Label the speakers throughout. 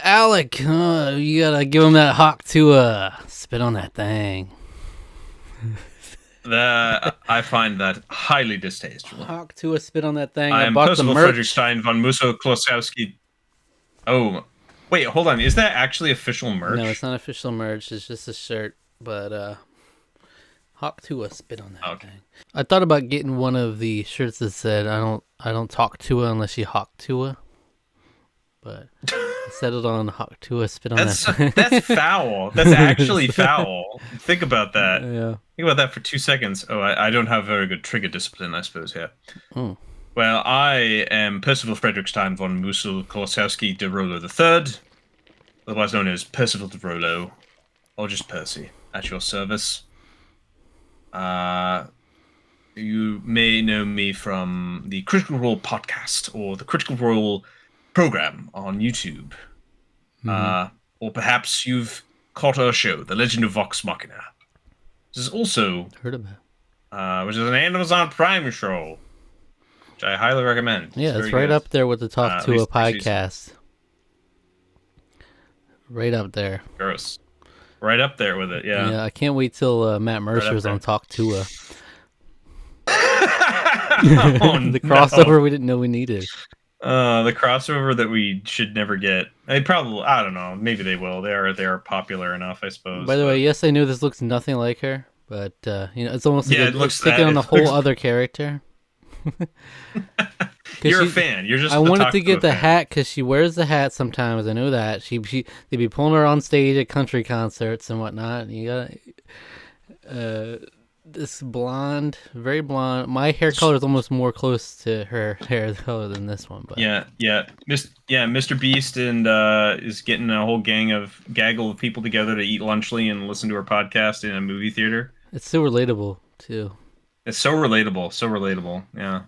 Speaker 1: Alec, you gotta give him that hawk to spit on that thing.
Speaker 2: I find that highly distasteful.
Speaker 1: Hawk to spit on that thing.
Speaker 2: I
Speaker 1: I
Speaker 2: am
Speaker 1: bought the
Speaker 2: Percival
Speaker 1: merch.
Speaker 2: Frederick Stein von Musso-Klosowski. Oh, wait, hold on. Is that actually official merch?
Speaker 1: No, it's not official merch. It's just a shirt. But hawk to spit on that thing. I thought about getting one of the shirts that said I don't talk to her unless you hawk to her. But I settled on hawk to spit on that thing.
Speaker 2: That's foul. That's actually foul. Think about that.
Speaker 1: Yeah.
Speaker 2: Think about that for 2 seconds. Oh, I don't have very good trigger discipline, I suppose, here.
Speaker 1: Mm.
Speaker 2: Well, I am Percival Frederick Stein von Mussel-Kolosowski de Rollo III, otherwise known as Percival de Rollo, or just Percy, at your service. You may know me from the Critical Role podcast, or the Critical Role program on YouTube. Or perhaps you've caught our show, The Legend of Vox Machina. This is also
Speaker 1: Heard about it.
Speaker 2: which is an Amazon Prime show, which I highly recommend.
Speaker 1: Yeah, it's right up there with the Talk to a podcast. Right up there.
Speaker 2: Gross. Right up there with it, yeah.
Speaker 1: Yeah, I can't wait till Matt Mercer's on Talk to a. The crossover we didn't know we needed.
Speaker 2: The crossover that we should never get. I don't know. Maybe they will. They are popular enough, I suppose.
Speaker 1: By the way, yes, I know this looks nothing like her, but it's almost like
Speaker 2: it looks
Speaker 1: taking on a whole other character.
Speaker 2: You're a fan. You're just.
Speaker 1: I wanted to get the hat because she wears the hat sometimes. I know that they'd be pulling her on stage at country concerts and whatnot. And you got this blonde, very blonde. My hair color is almost more close to her hair color than this one. But
Speaker 2: Mr. Beast and is getting a whole gaggle of people together to eat lunchly and listen to her podcast in a movie theater.
Speaker 1: It's so relatable too.
Speaker 2: It's so relatable. Yeah.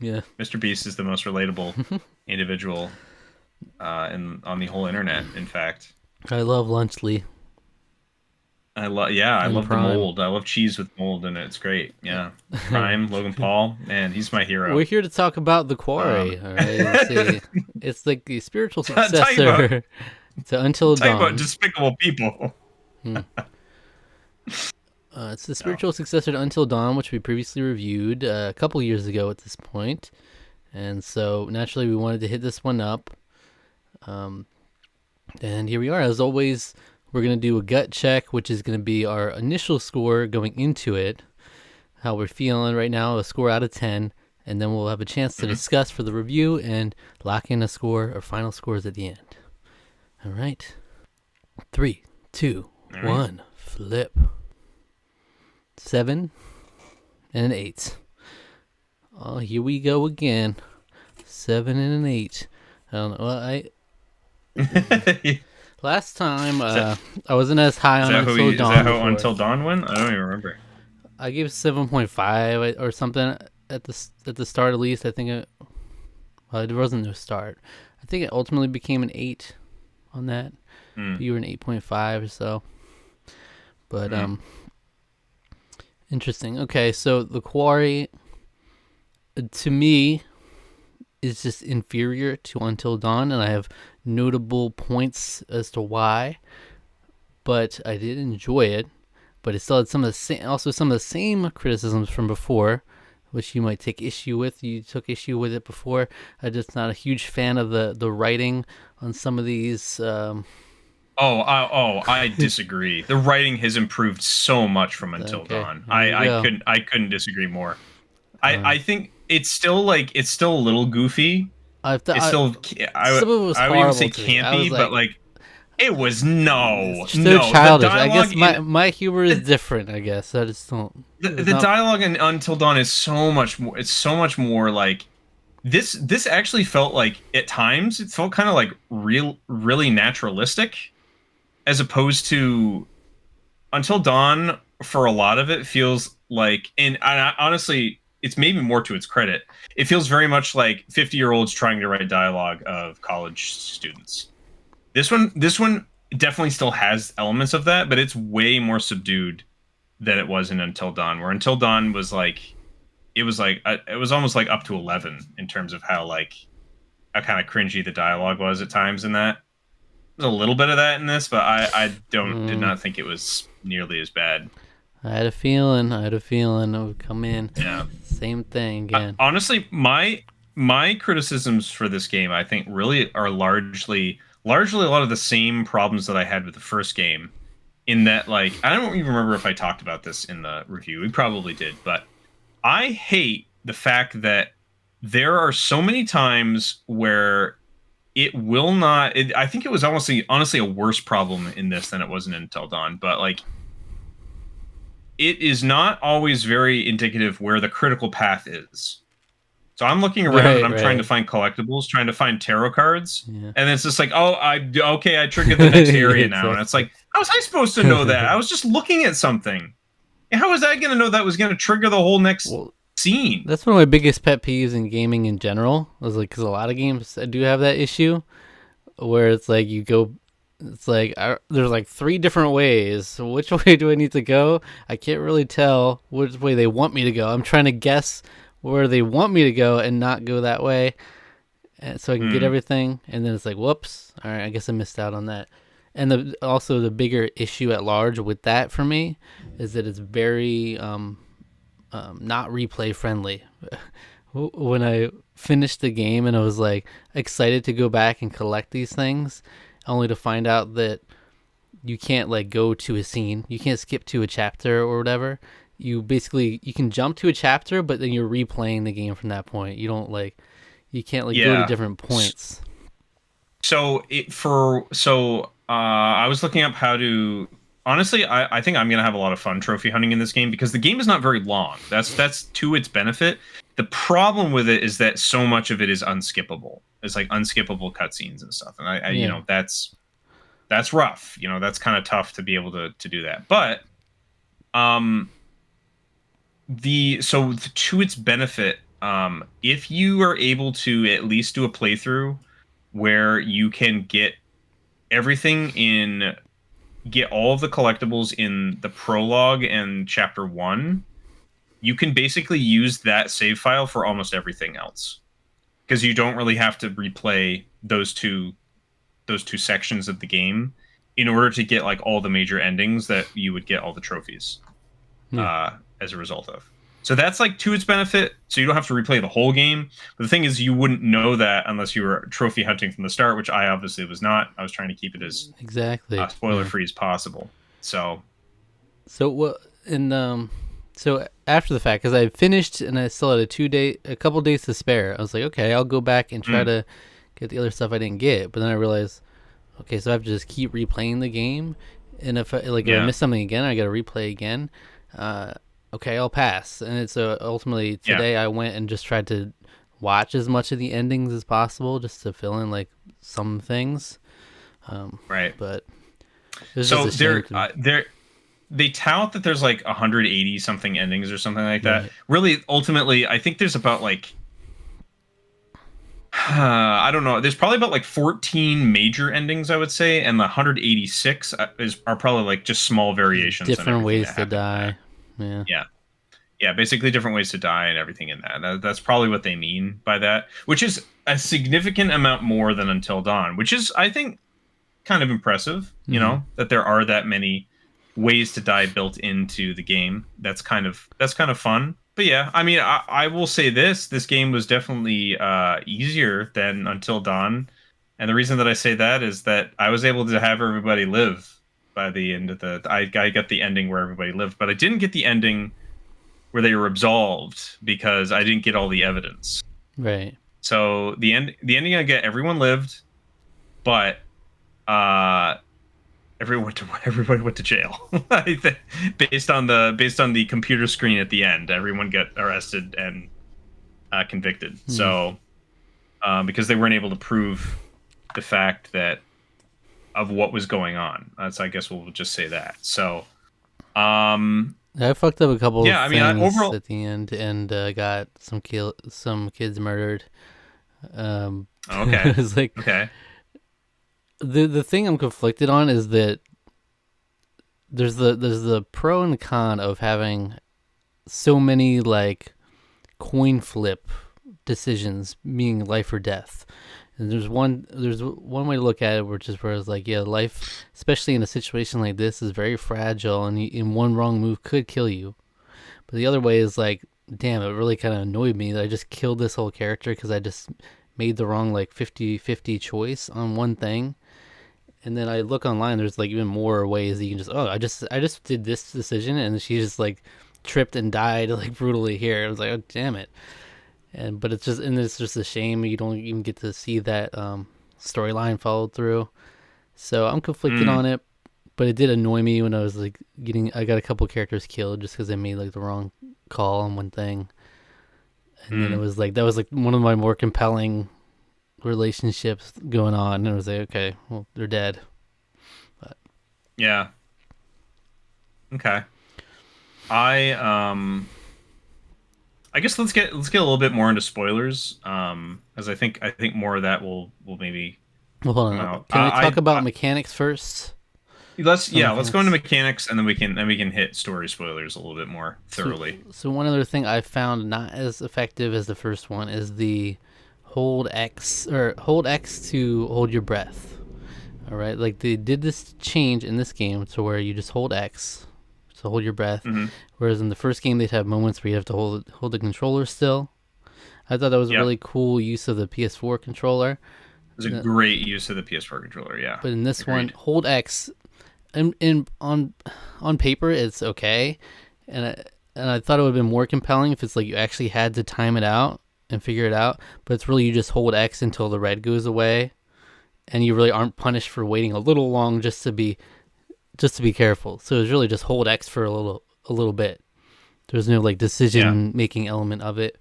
Speaker 1: Yeah.
Speaker 2: Mr. Beast is the most relatable individual on the whole internet, in fact.
Speaker 1: I love Lunchly.
Speaker 2: I love the mold. I love cheese with mold in it. It's great. Yeah. Prime, Logan Paul, man, he's my hero.
Speaker 1: We're here to talk about the Quarry. All right. It's like the spiritual successor to Until Dawn.
Speaker 2: Talk about despicable people.
Speaker 1: It's the spiritual successor to Until Dawn, which we previously reviewed a couple years ago at this point. And so, naturally, we wanted to hit this one up. And here we are. As always, we're going to do a gut check, which is going to be our initial score going into it, how we're feeling right now, a score out of 10. And then we'll have a chance to discuss for the review and lock in a score or final scores at the end. All right. 3, 2, 1, flip. 7 and an 8. Oh, here we go again. 7 and an 8. I don't know. Well, last time I wasn't as high on Until Dawn.
Speaker 2: Is that how Until Dawn went? I don't even remember.
Speaker 1: I gave 7.5 or something at the start at least. I think it wasn't no start. I think it ultimately became an 8 on that. You were an 8.5 or so. But interesting. Okay, so the Quarry, to me, is just inferior to Until Dawn, and I have notable points as to why. But I did enjoy it, but it still had some of the same criticisms from before, which you might take issue with. You took issue with it before. I'm just not a huge fan of the writing on some of these.
Speaker 2: I disagree. The writing has improved so much from Until Dawn. I couldn't disagree more. I think it's still a little goofy. I wouldn't say campy, but it was
Speaker 1: so childish. I guess my humor is different. I guess I just don't.
Speaker 2: The dialogue in Until Dawn is so much more. It's so much more like this. This actually felt like at times it felt kind of like really naturalistic. As opposed to Until Dawn, for a lot of it, feels like, and honestly, it's maybe more to its credit, it feels very much like 50-year-olds trying to write dialogue of college students. This one definitely still has elements of that, but it's way more subdued than it was in Until Dawn, where Until Dawn was it was almost like up to 11 in terms of how kind of cringy the dialogue was at times in that. There's a little bit of that in this, but I did
Speaker 1: Mm,
Speaker 2: not think it was nearly as bad.
Speaker 1: I had a feeling. I had a feeling it would come in.
Speaker 2: Yeah.
Speaker 1: Same thing again.
Speaker 2: Honestly, my criticisms for this game, I think, really are largely a lot of the same problems that I had with the first game. In that, like, I don't even remember if I talked about this in the review. We probably did, but I hate the fact that there are so many times where it will not. I think it was honestly a worse problem in this than it was in Until Dawn. But like, it is not always very indicative where the critical path is. So I'm looking around and
Speaker 1: Right,
Speaker 2: I'm trying to
Speaker 1: right.
Speaker 2: find collectibles, trying to find tarot cards,
Speaker 1: Yeah.
Speaker 2: and it's just like, oh, I triggered the next area now, and it's
Speaker 1: Exactly.
Speaker 2: like, how was I supposed to know that? I was just looking at something. How was I going to know that was going to trigger the whole next
Speaker 1: Well,
Speaker 2: scene?
Speaker 1: that's one of my biggest pet peeves in gaming in general. I was like, because a lot of games do have that issue where it's like you go, it's like there's like three different ways. So which way do I need to go? I can't really tell which way they want me to go. I'm trying to guess where they want me to go and not go that way, and so I can get
Speaker 2: Hmm.
Speaker 1: everything. And then it's like, whoops! All right, I guess I missed out on that. And also the bigger issue at large with that for me is that it's very not replay friendly. When I finished the game and I was like excited to go back and collect these things, only to find out that you can't like go to a scene, you can't skip to a chapter or whatever. You can jump to a chapter, but then you're replaying the game from that point. You can't like go to
Speaker 2: Yeah.
Speaker 1: different points.
Speaker 2: I was looking up how to. Honestly, I think I'm gonna have a lot of fun trophy hunting in this game because the game is not very long. That's to its benefit. The problem with it is that so much of it is unskippable. It's like unskippable cutscenes and stuff, and
Speaker 1: Yeah.
Speaker 2: that's rough. That's kind of tough to be able to do that. But um, to its benefit, if you are able to at least do a playthrough where you can get all of the collectibles in the prologue and chapter 1, you can basically use that save file for almost everything else because you don't really have to replay those two sections of the game in order to get like all the major endings that you would get all the trophies
Speaker 1: Yeah.
Speaker 2: as a result of. So that's like to its benefit. So you don't have to replay the whole game. But the thing is, you wouldn't know that unless you were trophy hunting from the start, which I obviously was not. I was trying to keep it as
Speaker 1: Exactly.
Speaker 2: spoiler
Speaker 1: Yeah.
Speaker 2: free as possible. So
Speaker 1: So what? And so after the fact, because I finished and I still had a couple days to spare, I was like, okay, I'll go back and try
Speaker 2: mm,
Speaker 1: to get the other stuff I didn't get. But then I realized, okay, so I have to just keep replaying the game, and if I
Speaker 2: yeah,
Speaker 1: miss something again, I got to replay again. Uh, okay, I'll pass. And it's ultimately
Speaker 2: yeah,
Speaker 1: today I went and just tried to watch as much of the endings as possible, just to fill in like some things.
Speaker 2: right.
Speaker 1: But it was just
Speaker 2: So
Speaker 1: a shame.
Speaker 2: they tout that there's like 180 something endings or something like that.
Speaker 1: Right.
Speaker 2: Really, ultimately, I think there's about like I don't know. There's probably about like 14 major endings, I would say, and the 186 are probably like just small
Speaker 1: Just
Speaker 2: variations on
Speaker 1: different
Speaker 2: everything
Speaker 1: ways
Speaker 2: that
Speaker 1: to
Speaker 2: happened in that.
Speaker 1: die. Yeah.
Speaker 2: Yeah, yeah, basically different ways to die and everything in that. That's probably what they mean by that, which is a significant amount more than Until Dawn, which is, I think, kind of impressive.
Speaker 1: Hmm.
Speaker 2: That there are that many ways to die built into the game. That's kind of fun. But yeah, I mean, I will say this game was definitely easier than Until Dawn, and the reason that I say that is that I was able to have everybody live by the end of I got the ending where everybody lived, but I didn't get the ending where they were absolved because I didn't get all the evidence.
Speaker 1: Right.
Speaker 2: So the ending I get, everyone lived, but uh everybody went to jail. Based on the computer screen at the end, everyone got arrested and convicted.
Speaker 1: Hmm.
Speaker 2: So because they weren't able to prove the fact that of what was going on. That's, I guess we'll just say that. So
Speaker 1: I fucked up a couple of
Speaker 2: yeah, I mean,
Speaker 1: things
Speaker 2: overall,
Speaker 1: at the end and got some kids murdered.
Speaker 2: okay,
Speaker 1: It was like
Speaker 2: okay,
Speaker 1: the thing I'm conflicted on is that there's the pro and con of having so many like coin flip decisions being life or death. And there's one way to look at it, which is where it's like, yeah, life, especially in a situation like this, is very fragile, and in one wrong move could kill you. But the other way is like, damn, it really kind of annoyed me that I just killed this whole character because I just made the wrong like 50-50 choice on one thing. And then I look online, there's like even more ways that you can just, oh, I just did this decision, and she just like tripped and died like brutally here. I was like, oh, damn it. But it's just a shame you don't even get to see that storyline followed through. So I'm conflicted
Speaker 2: Mm,
Speaker 1: on it, but it did annoy me when I was like I got a couple characters killed just because I made like the wrong call on one thing. And then it
Speaker 2: mm,
Speaker 1: was like, that was like one of my more compelling relationships going on. And it was like, okay, well, they're dead. But
Speaker 2: yeah. Okay. I I guess let's get a little bit more into spoilers. As I think more of that will maybe
Speaker 1: well, hold
Speaker 2: come
Speaker 1: on.
Speaker 2: out.
Speaker 1: Can I talk about mechanics first? Some
Speaker 2: Let's go into
Speaker 1: mechanics.
Speaker 2: mechanics, and then we can hit story spoilers a little bit more
Speaker 1: So,
Speaker 2: thoroughly.
Speaker 1: so one other thing I found not as effective as the first one is the hold X to hold your breath. All right, like they did this change in this game to where you just hold X to hold your breath,
Speaker 2: Hmm.
Speaker 1: whereas in the first game they'd have moments where you have to hold the controller still. I thought that was a
Speaker 2: Yep,
Speaker 1: really cool use of the PS4 controller.
Speaker 2: it's a great use of the PS4 controller. Yeah,
Speaker 1: But in this one,
Speaker 2: agreed.
Speaker 1: hold X, in on paper it's okay, and I thought it would have been more compelling if it's like you actually had to time it out and figure it out. But it's really you just hold X until the red goes away, and you really aren't punished for waiting a little long just to be careful. So it's really just hold X for a little bit. There's no like
Speaker 2: Yeah,
Speaker 1: decision making element of it,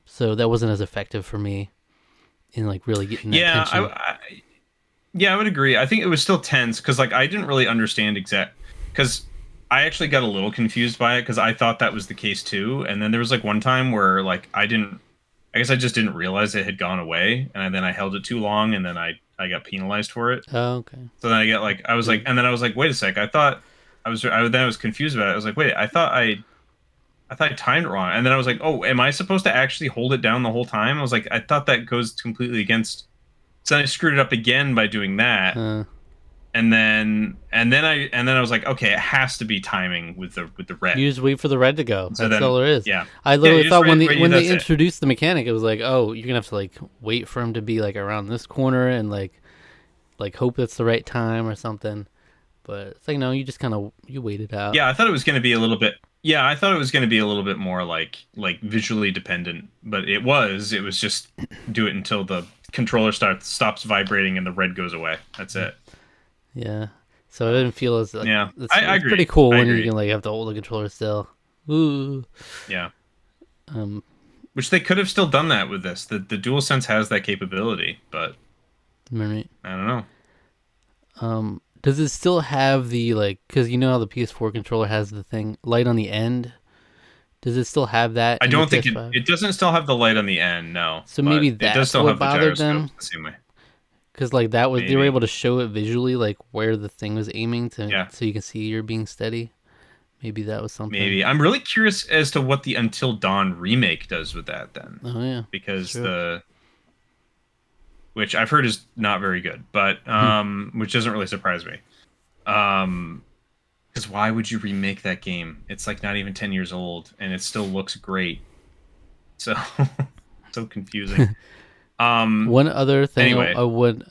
Speaker 1: so that wasn't as effective for me in like really getting that
Speaker 2: yeah,
Speaker 1: tension.
Speaker 2: yeah, I would agree. I think it was still tense because like I didn't really understand exact because I actually got a little confused by it because I thought that was the case too. And then there was like one time where like I guess I just didn't realize it had gone away, and then I held it too long, and then I got penalized for it.
Speaker 1: Oh, okay.
Speaker 2: So then I was like,
Speaker 1: Dude.
Speaker 2: and then I was like, wait a sec, then I was confused about it. I was like, wait, I thought I timed it wrong, and then I was like, oh, am I supposed to actually hold it down the whole time? I was like, I thought that goes completely against. So then I screwed it up again by doing that,
Speaker 1: Uh,
Speaker 2: and then I was like, okay, it has to be timing with the
Speaker 1: You
Speaker 2: red.
Speaker 1: just wait for the red to go.
Speaker 2: So
Speaker 1: That's all
Speaker 2: then,
Speaker 1: there is.
Speaker 2: yeah,
Speaker 1: I
Speaker 2: yeah,
Speaker 1: literally
Speaker 2: you just
Speaker 1: thought when they
Speaker 2: yeah,
Speaker 1: when they
Speaker 2: that's it.
Speaker 1: introduced the mechanic, it was like, oh, you're gonna have to like wait for him to be like around this corner and like hope it's the right time or something. But it's like no, you just kind of you wait it out.
Speaker 2: Yeah, I thought it was going to be a little bit. Yeah, I thought it was going to be a little bit more like visually dependent, but it was just do it until the controller stops vibrating and the red goes away. That's it.
Speaker 1: Yeah. So I didn't feel as like
Speaker 2: Yeah, I
Speaker 1: it's pretty
Speaker 2: agree.
Speaker 1: cool
Speaker 2: I
Speaker 1: when you
Speaker 2: agree.
Speaker 1: can like have to hold the controller still. Ooh.
Speaker 2: Yeah,
Speaker 1: Um.
Speaker 2: which they could have still done that with this. The DualSense has that capability, but
Speaker 1: Right.
Speaker 2: I don't know.
Speaker 1: Does it still have the like? Because you know how the PS4 controller has the thing light on the end. Does it still have that
Speaker 2: I
Speaker 1: in the
Speaker 2: don't think
Speaker 1: PS5?
Speaker 2: it doesn't still have the light on the end, no,
Speaker 1: So maybe
Speaker 2: but it does
Speaker 1: that's
Speaker 2: still
Speaker 1: what
Speaker 2: have the
Speaker 1: bothered
Speaker 2: gyroscopes
Speaker 1: them.
Speaker 2: the same way.
Speaker 1: Because like that was they were
Speaker 2: Maybe.
Speaker 1: able to show it visually, like where the thing was aiming to,
Speaker 2: Yeah,
Speaker 1: so you can see you're being steady. Maybe that was something.
Speaker 2: maybe. I'm really curious as to what the Until Dawn remake does with that then,
Speaker 1: Oh yeah, that's
Speaker 2: because
Speaker 1: true.
Speaker 2: the which I've heard is not very good, but which doesn't really surprise me. Um, because why would you remake that game? It's like not even 10 years old and it still looks great. So so confusing.
Speaker 1: One other thing
Speaker 2: Anyway,
Speaker 1: I would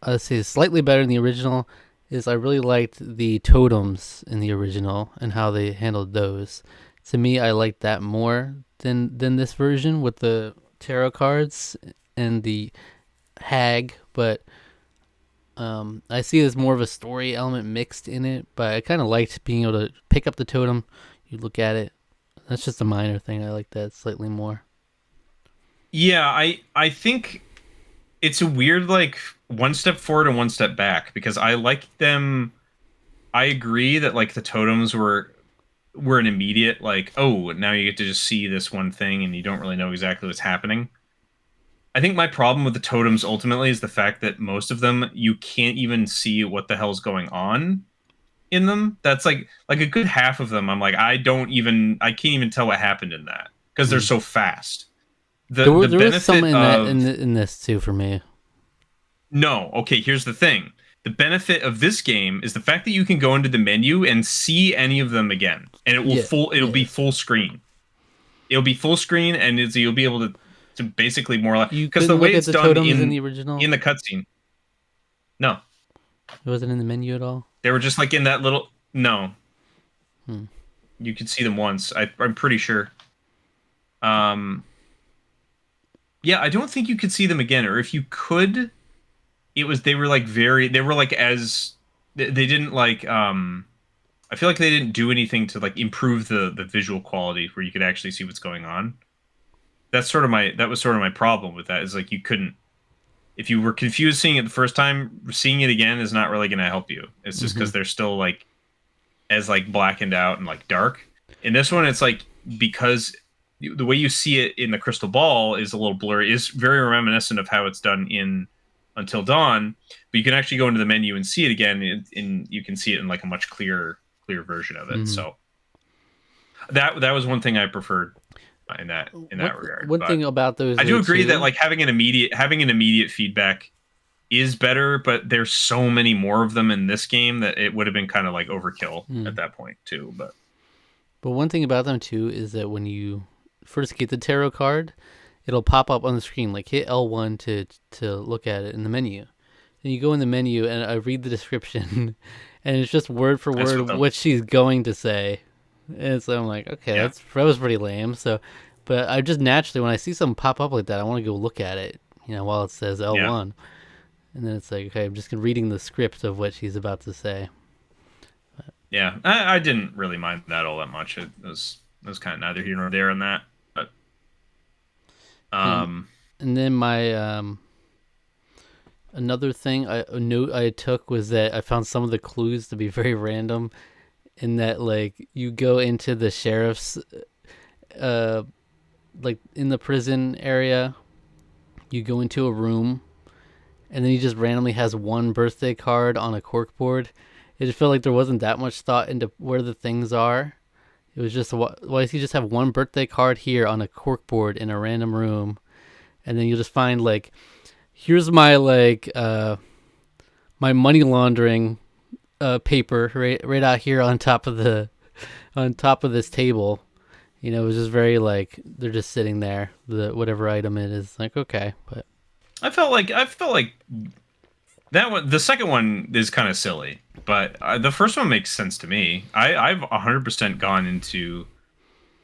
Speaker 1: I'd say is slightly better than the original is I really liked the totems in the original and how they handled those. To me, I liked that more than this version with the tarot cards and the hag, but I see there's more of a story element mixed in it, but I kind of liked being able to pick up the totem. You look at it. That's just a minor thing. I like that slightly more.
Speaker 2: yeah, I think it's a weird like one step forward and one step back because I like them. I agree that like the totems were an immediate like, oh, now you get to just see this one thing and you don't really know exactly what's happening. I think my problem with the totems ultimately is the fact that most of them you can't even see what the hell's going on in them. That's like a good half of them. I'm like I can't even tell what happened in that because they're
Speaker 1: Mm.
Speaker 2: so fast. the
Speaker 1: There was some
Speaker 2: benefit
Speaker 1: in that
Speaker 2: of
Speaker 1: in this too for me.
Speaker 2: no, okay, here's the thing. The benefit of this game is the fact that you can go into the menu and see any of them again, and
Speaker 1: Yeah,
Speaker 2: it'll be
Speaker 1: yes.
Speaker 2: full screen. It'll be full screen, and you'll be able to basically more like
Speaker 1: You
Speaker 2: because the
Speaker 1: couldn't
Speaker 2: way
Speaker 1: look at
Speaker 2: it's
Speaker 1: the
Speaker 2: done
Speaker 1: totems in the original.
Speaker 2: in the cutscene. No,
Speaker 1: It wasn't in the menu at all.
Speaker 2: they were just like in that little. No,
Speaker 1: Hmm.
Speaker 2: you could see them once. I'm pretty sure. Um, yeah, I don't think you could see them again, or if you could, it was they were like they were like as they didn't like I feel like they didn't do anything to like improve the visual quality where you could actually see what's going on. That was sort of my problem with that is like you couldn't if you were confused seeing it the first time, seeing it again is not really going to help you. It's just
Speaker 1: Mm-hmm.
Speaker 2: because they're still like as like blackened out and like dark. In this one, it's like because the way you see it in the crystal ball is a little blurry. Is very reminiscent of how it's done in Until Dawn, but you can actually go into the menu and see it again, and you can see it in like a much clear version of it.
Speaker 1: Mm-hmm.
Speaker 2: So that was one thing I preferred in that regard.
Speaker 1: One
Speaker 2: But
Speaker 1: thing about those
Speaker 2: I
Speaker 1: though
Speaker 2: do agree that
Speaker 1: too.
Speaker 2: like having an immediate feedback is better, but there's so many more of them in this game that it would have been kind of like overkill
Speaker 1: Hmm.
Speaker 2: at that point too. But
Speaker 1: But one thing about them too is that when you first get the tarot card, it'll pop up on the screen. Like hit L1 to look at it in the menu. And you go in the menu and I read the description, and it's just word for
Speaker 2: that's what
Speaker 1: word what she's going to say. And so I'm like, okay,
Speaker 2: yeah.
Speaker 1: that was pretty lame. So, but I just naturally when I see something pop up like that, I want to go look at it. While it says
Speaker 2: Yeah.
Speaker 1: L1, and then it's like, okay, I'm just reading the script of what she's about to say.
Speaker 2: Yeah, I didn't really mind that all that much. It was kind of neither here nor there in that. But
Speaker 1: And
Speaker 2: um,
Speaker 1: and then my another thing a note I took was that I found some of the clues to be very random. In that, like, you go into the sheriff's, uh, like in the prison area, you go into a room, and then he just randomly has one birthday card on a corkboard. It just felt like there wasn't that much thought into where the things are. It was just why does he just have one birthday card here on a corkboard in a random room, and then you just find like, here's my my money laundering paper right out here on top of this table. It was just very like they're just sitting there. The whatever item it is, like okay, but
Speaker 2: I felt like that one. The second one is kind of silly, but the first one makes sense to me. I've 100% gone into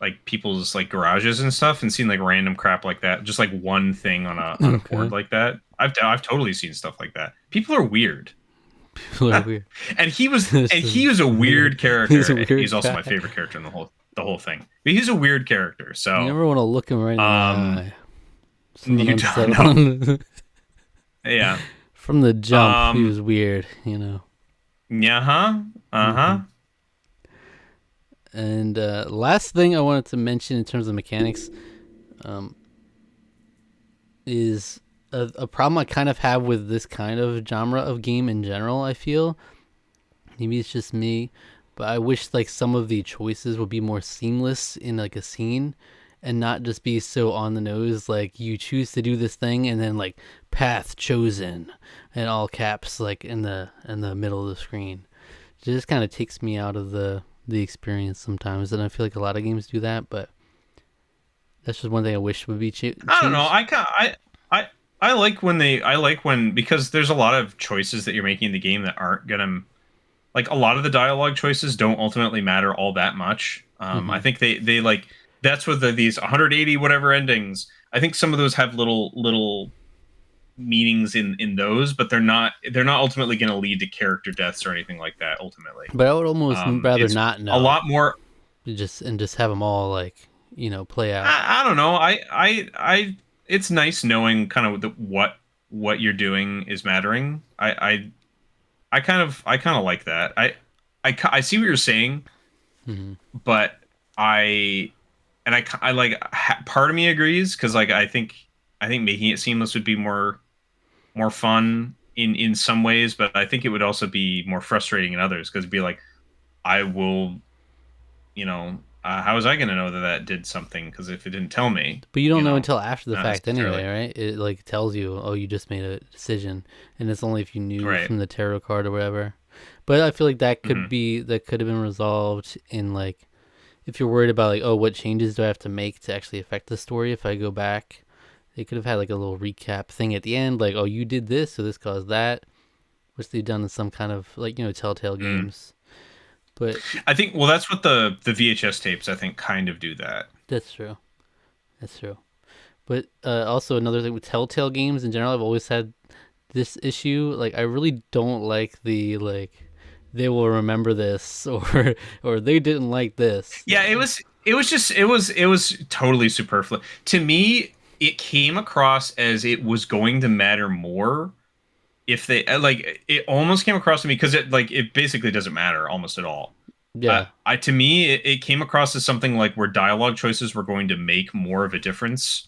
Speaker 2: like people's like garages and stuff and seen like random crap like that. Just like one thing on a board
Speaker 1: okay,
Speaker 2: like that. I've totally seen stuff like that. People are weird.
Speaker 1: people are weird. This
Speaker 2: And he
Speaker 1: is
Speaker 2: was a weird
Speaker 1: he's a
Speaker 2: character. He's
Speaker 1: weird
Speaker 2: also my
Speaker 1: guy.
Speaker 2: favorite character in the whole thing. But he's a weird character.
Speaker 1: You
Speaker 2: So
Speaker 1: never want to look him right in the
Speaker 2: um
Speaker 1: eye. Something
Speaker 2: you don't know.
Speaker 1: unsettling.
Speaker 2: Yeah.
Speaker 1: From the jump, he
Speaker 2: Um
Speaker 1: was weird.
Speaker 2: yeah, huh? Uh-huh.
Speaker 1: Hmm. And last thing I wanted to mention in terms of mechanics, um, is a problem I kind of have with this kind of genre of game in general. I feel maybe it's just me, but I wish like some of the choices would be more seamless in like a scene, and not just be so on the nose. Like you choose to do this thing, and then like path chosen, in all caps, like in the middle of the screen. It just kind of takes me out of the experience sometimes, and I feel like a lot of games do that. But that's just one thing I wish would be
Speaker 2: I don't know.
Speaker 1: changed.
Speaker 2: I like when I like when because there's a lot of choices that you're making in the game that aren't gonna like a lot of the dialogue choices don't ultimately matter all that much. I
Speaker 1: Hmm.
Speaker 2: think they like that's what these 180 whatever endings. I think some of those have little meanings in those, but they're not ultimately going to lead to character deaths or anything like that. Ultimately,
Speaker 1: But I would almost rather
Speaker 2: it's
Speaker 1: not
Speaker 2: a
Speaker 1: know,
Speaker 2: lot more.
Speaker 1: just have them all like play out.
Speaker 2: I don't know. It's nice knowing kind of what you're doing is mattering. I kind of like that. I see what you're saying,
Speaker 1: Hmm.
Speaker 2: but I I like part of me agrees because like I think making it seamless would be more fun in some ways, but I think it would also be more frustrating in others because it'd be like I will, you know, how was I going to know that that did something? Because if it didn't tell me,
Speaker 1: But you don't
Speaker 2: you
Speaker 1: know
Speaker 2: know,
Speaker 1: until after the
Speaker 2: not
Speaker 1: fact
Speaker 2: necessarily.
Speaker 1: anyway, right? It like tells you, oh, you just made a decision, and it's only if you knew
Speaker 2: Right.
Speaker 1: from the tarot card or whatever. But I feel like
Speaker 2: Hmm.
Speaker 1: that could have been resolved in like if you're worried about like, oh, what changes do I have to make to actually affect the story if I go back. They could have had like a little recap thing at the end, like, oh, you did this, so this caused that, which they've done in some kind of like Telltale
Speaker 2: Mm.
Speaker 1: games. But
Speaker 2: I think, well, that's what the VHS tapes, I think, kind of do that.
Speaker 1: that's true. That's true. But also another thing with Telltale games in general, I've always had this issue. Like I really don't like the like they will remember this or they didn't like this.
Speaker 2: Yeah, it was totally superfluous. To me, it came across as it was going to matter more if they like it almost came across to me because it basically doesn't matter almost at all.
Speaker 1: Yeah,
Speaker 2: I to me it came across as something like where dialogue choices were going to make more of a difference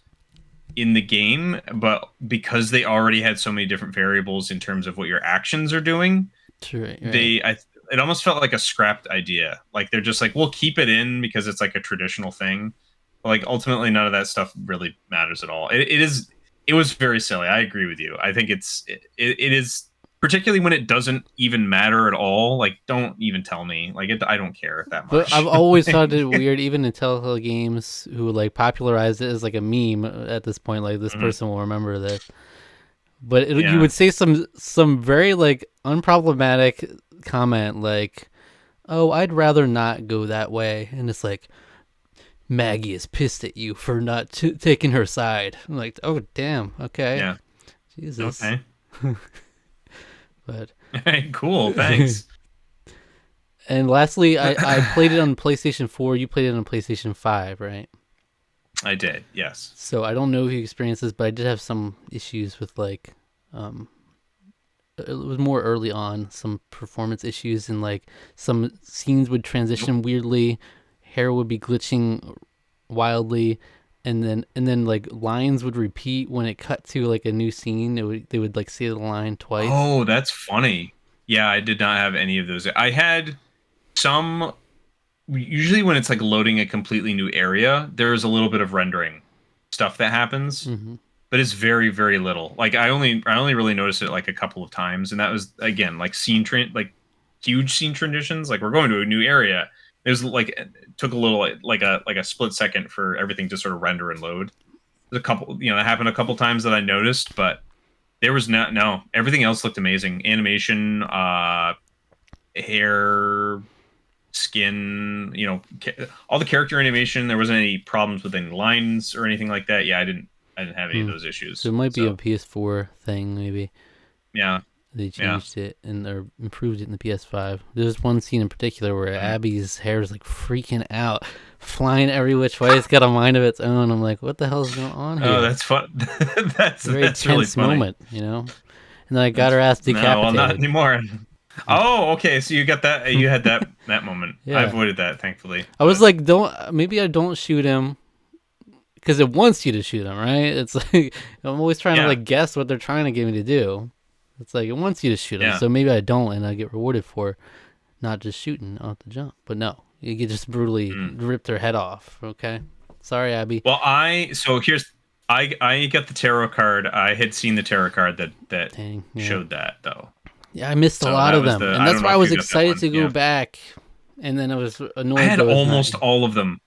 Speaker 2: in the game, but because they already had so many different variables in terms of what your actions are doing,
Speaker 1: true, right.
Speaker 2: they I it almost felt like a scrapped idea. Like they're just like, we'll keep it in because it's like a traditional thing. But like ultimately none of that stuff really matters at all. It was very silly. I agree with you. I think it is, particularly when it doesn't even matter at all. Like don't even tell me. Like I don't care that
Speaker 1: But I've
Speaker 2: much.
Speaker 1: always found it
Speaker 2: Like,
Speaker 1: weird, even in Telltale games, who like popularized it as like a meme at this point. Like this
Speaker 2: mhm.
Speaker 1: person will remember this, but you
Speaker 2: Yeah.
Speaker 1: would say some very like unproblematic comment like, "Oh, I'd rather not go that way," and it's like, Maggie is pissed at you for not taking her side. I'm like, oh damn, okay,
Speaker 2: Yeah.
Speaker 1: Jesus.
Speaker 2: Okay.
Speaker 1: But
Speaker 2: Cool. Thanks.
Speaker 1: and lastly, I played it on PlayStation 4. You played it on PlayStation 5, right?
Speaker 2: I did. Yes.
Speaker 1: So I don't know if you experienced this, but I did have some issues with like, um, it was more early on, some performance issues, and like some scenes would
Speaker 2: Nope.
Speaker 1: transition weirdly, hair would be glitching wildly, and then like lines would repeat when it cut to like a new scene. They would like say the line twice.
Speaker 2: Oh, that's funny. Yeah, I did not have any of those. I had some, usually when it's like loading a completely new area, there's a little bit of rendering stuff that happens,
Speaker 1: Hmm.
Speaker 2: but it's very, very little. Like I only really noticed it like a couple of times, and that was again like like huge scene transitions. Like we're going to a new area. It was like it took a little like a split second for everything to sort of render and load. There's a couple, that happened a couple times that I noticed, but there was no everything else looked amazing. Animation, hair, skin, all the character animation. There wasn't any problems with any lines or anything like that. Yeah, I didn't have any of
Speaker 1: Hmm.
Speaker 2: those
Speaker 1: So
Speaker 2: issues.
Speaker 1: it might be a
Speaker 2: So
Speaker 1: PS4 thing, maybe.
Speaker 2: yeah,
Speaker 1: They
Speaker 2: yeah.
Speaker 1: changed it and or improved it in the PS5. There's one scene in particular where
Speaker 2: Mm.
Speaker 1: Abby's hair is like freaking out, flying every which way. It's got a mind of its own. I'm like, what the hell is going on
Speaker 2: Oh,
Speaker 1: here?
Speaker 2: that's fun.
Speaker 1: It's a very
Speaker 2: That's really
Speaker 1: tense
Speaker 2: funny.
Speaker 1: moment, you know. And then I got
Speaker 2: That's
Speaker 1: her ass
Speaker 2: no, well, not
Speaker 1: decapitated.
Speaker 2: anymore. Oh, okay. So you got that. You had that moment. I
Speaker 1: Yeah,
Speaker 2: avoided that, thankfully.
Speaker 1: I was
Speaker 2: But
Speaker 1: like, don't maybe I don't shoot him because it wants you to shoot him, right? It's like I'm always trying to
Speaker 2: yeah,
Speaker 1: like guess what they're trying to get me to do. It's like it wants you to shoot him,
Speaker 2: yeah.
Speaker 1: so maybe I don't, and I get rewarded for not just shooting off the jump. But no, you get just brutally
Speaker 2: Mm.
Speaker 1: rip their head off. Okay, sorry, Abby.
Speaker 2: Well, I got the tarot card. I had seen the tarot card that
Speaker 1: Dang, yeah,
Speaker 2: showed that though.
Speaker 1: yeah. I missed a
Speaker 2: So
Speaker 1: lot
Speaker 2: that
Speaker 1: of
Speaker 2: was
Speaker 1: them,
Speaker 2: the
Speaker 1: and
Speaker 2: I
Speaker 1: that's
Speaker 2: don't know
Speaker 1: why I
Speaker 2: if
Speaker 1: was
Speaker 2: you got that
Speaker 1: excited
Speaker 2: one.
Speaker 1: to go
Speaker 2: Yeah.
Speaker 1: back, and then I was
Speaker 2: I
Speaker 1: annoyed
Speaker 2: had
Speaker 1: that I was not.
Speaker 2: almost all of them.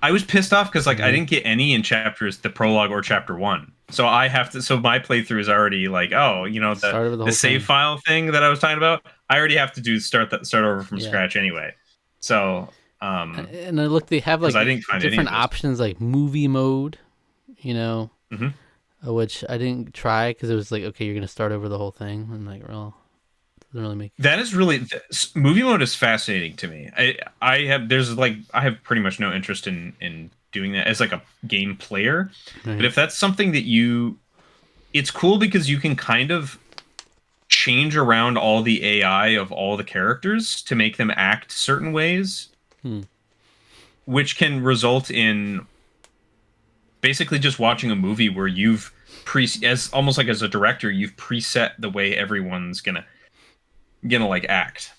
Speaker 2: I was pissed off because like I
Speaker 1: Really?
Speaker 2: didn't get any in chapters, the prologue or chapter one. So I have to. So my playthrough is already like, oh,
Speaker 1: Start over the
Speaker 2: the
Speaker 1: whole
Speaker 2: save
Speaker 1: thing.
Speaker 2: file thing that I was talking about. I already have to start over from
Speaker 1: Yeah.
Speaker 2: scratch anyway. So
Speaker 1: And I look, they have
Speaker 2: because
Speaker 1: like
Speaker 2: I didn't find any of
Speaker 1: different
Speaker 2: those.
Speaker 1: options, like movie mode, you know,
Speaker 2: Hmm.
Speaker 1: which I didn't try because it was like, okay, you're gonna start over the whole thing. I'm like, well, it doesn't really make.
Speaker 2: That is really movie mode is fascinating to me. I have there's like I have pretty much no interest in doing that as like a game player, but
Speaker 1: Right.
Speaker 2: if that's something that you, it's cool because you can kind of change around all the AI of all the characters to make them act certain ways,
Speaker 1: Hmm.
Speaker 2: which can result in basically just watching a movie where you've as almost like as a director you've preset the way everyone's gonna like act.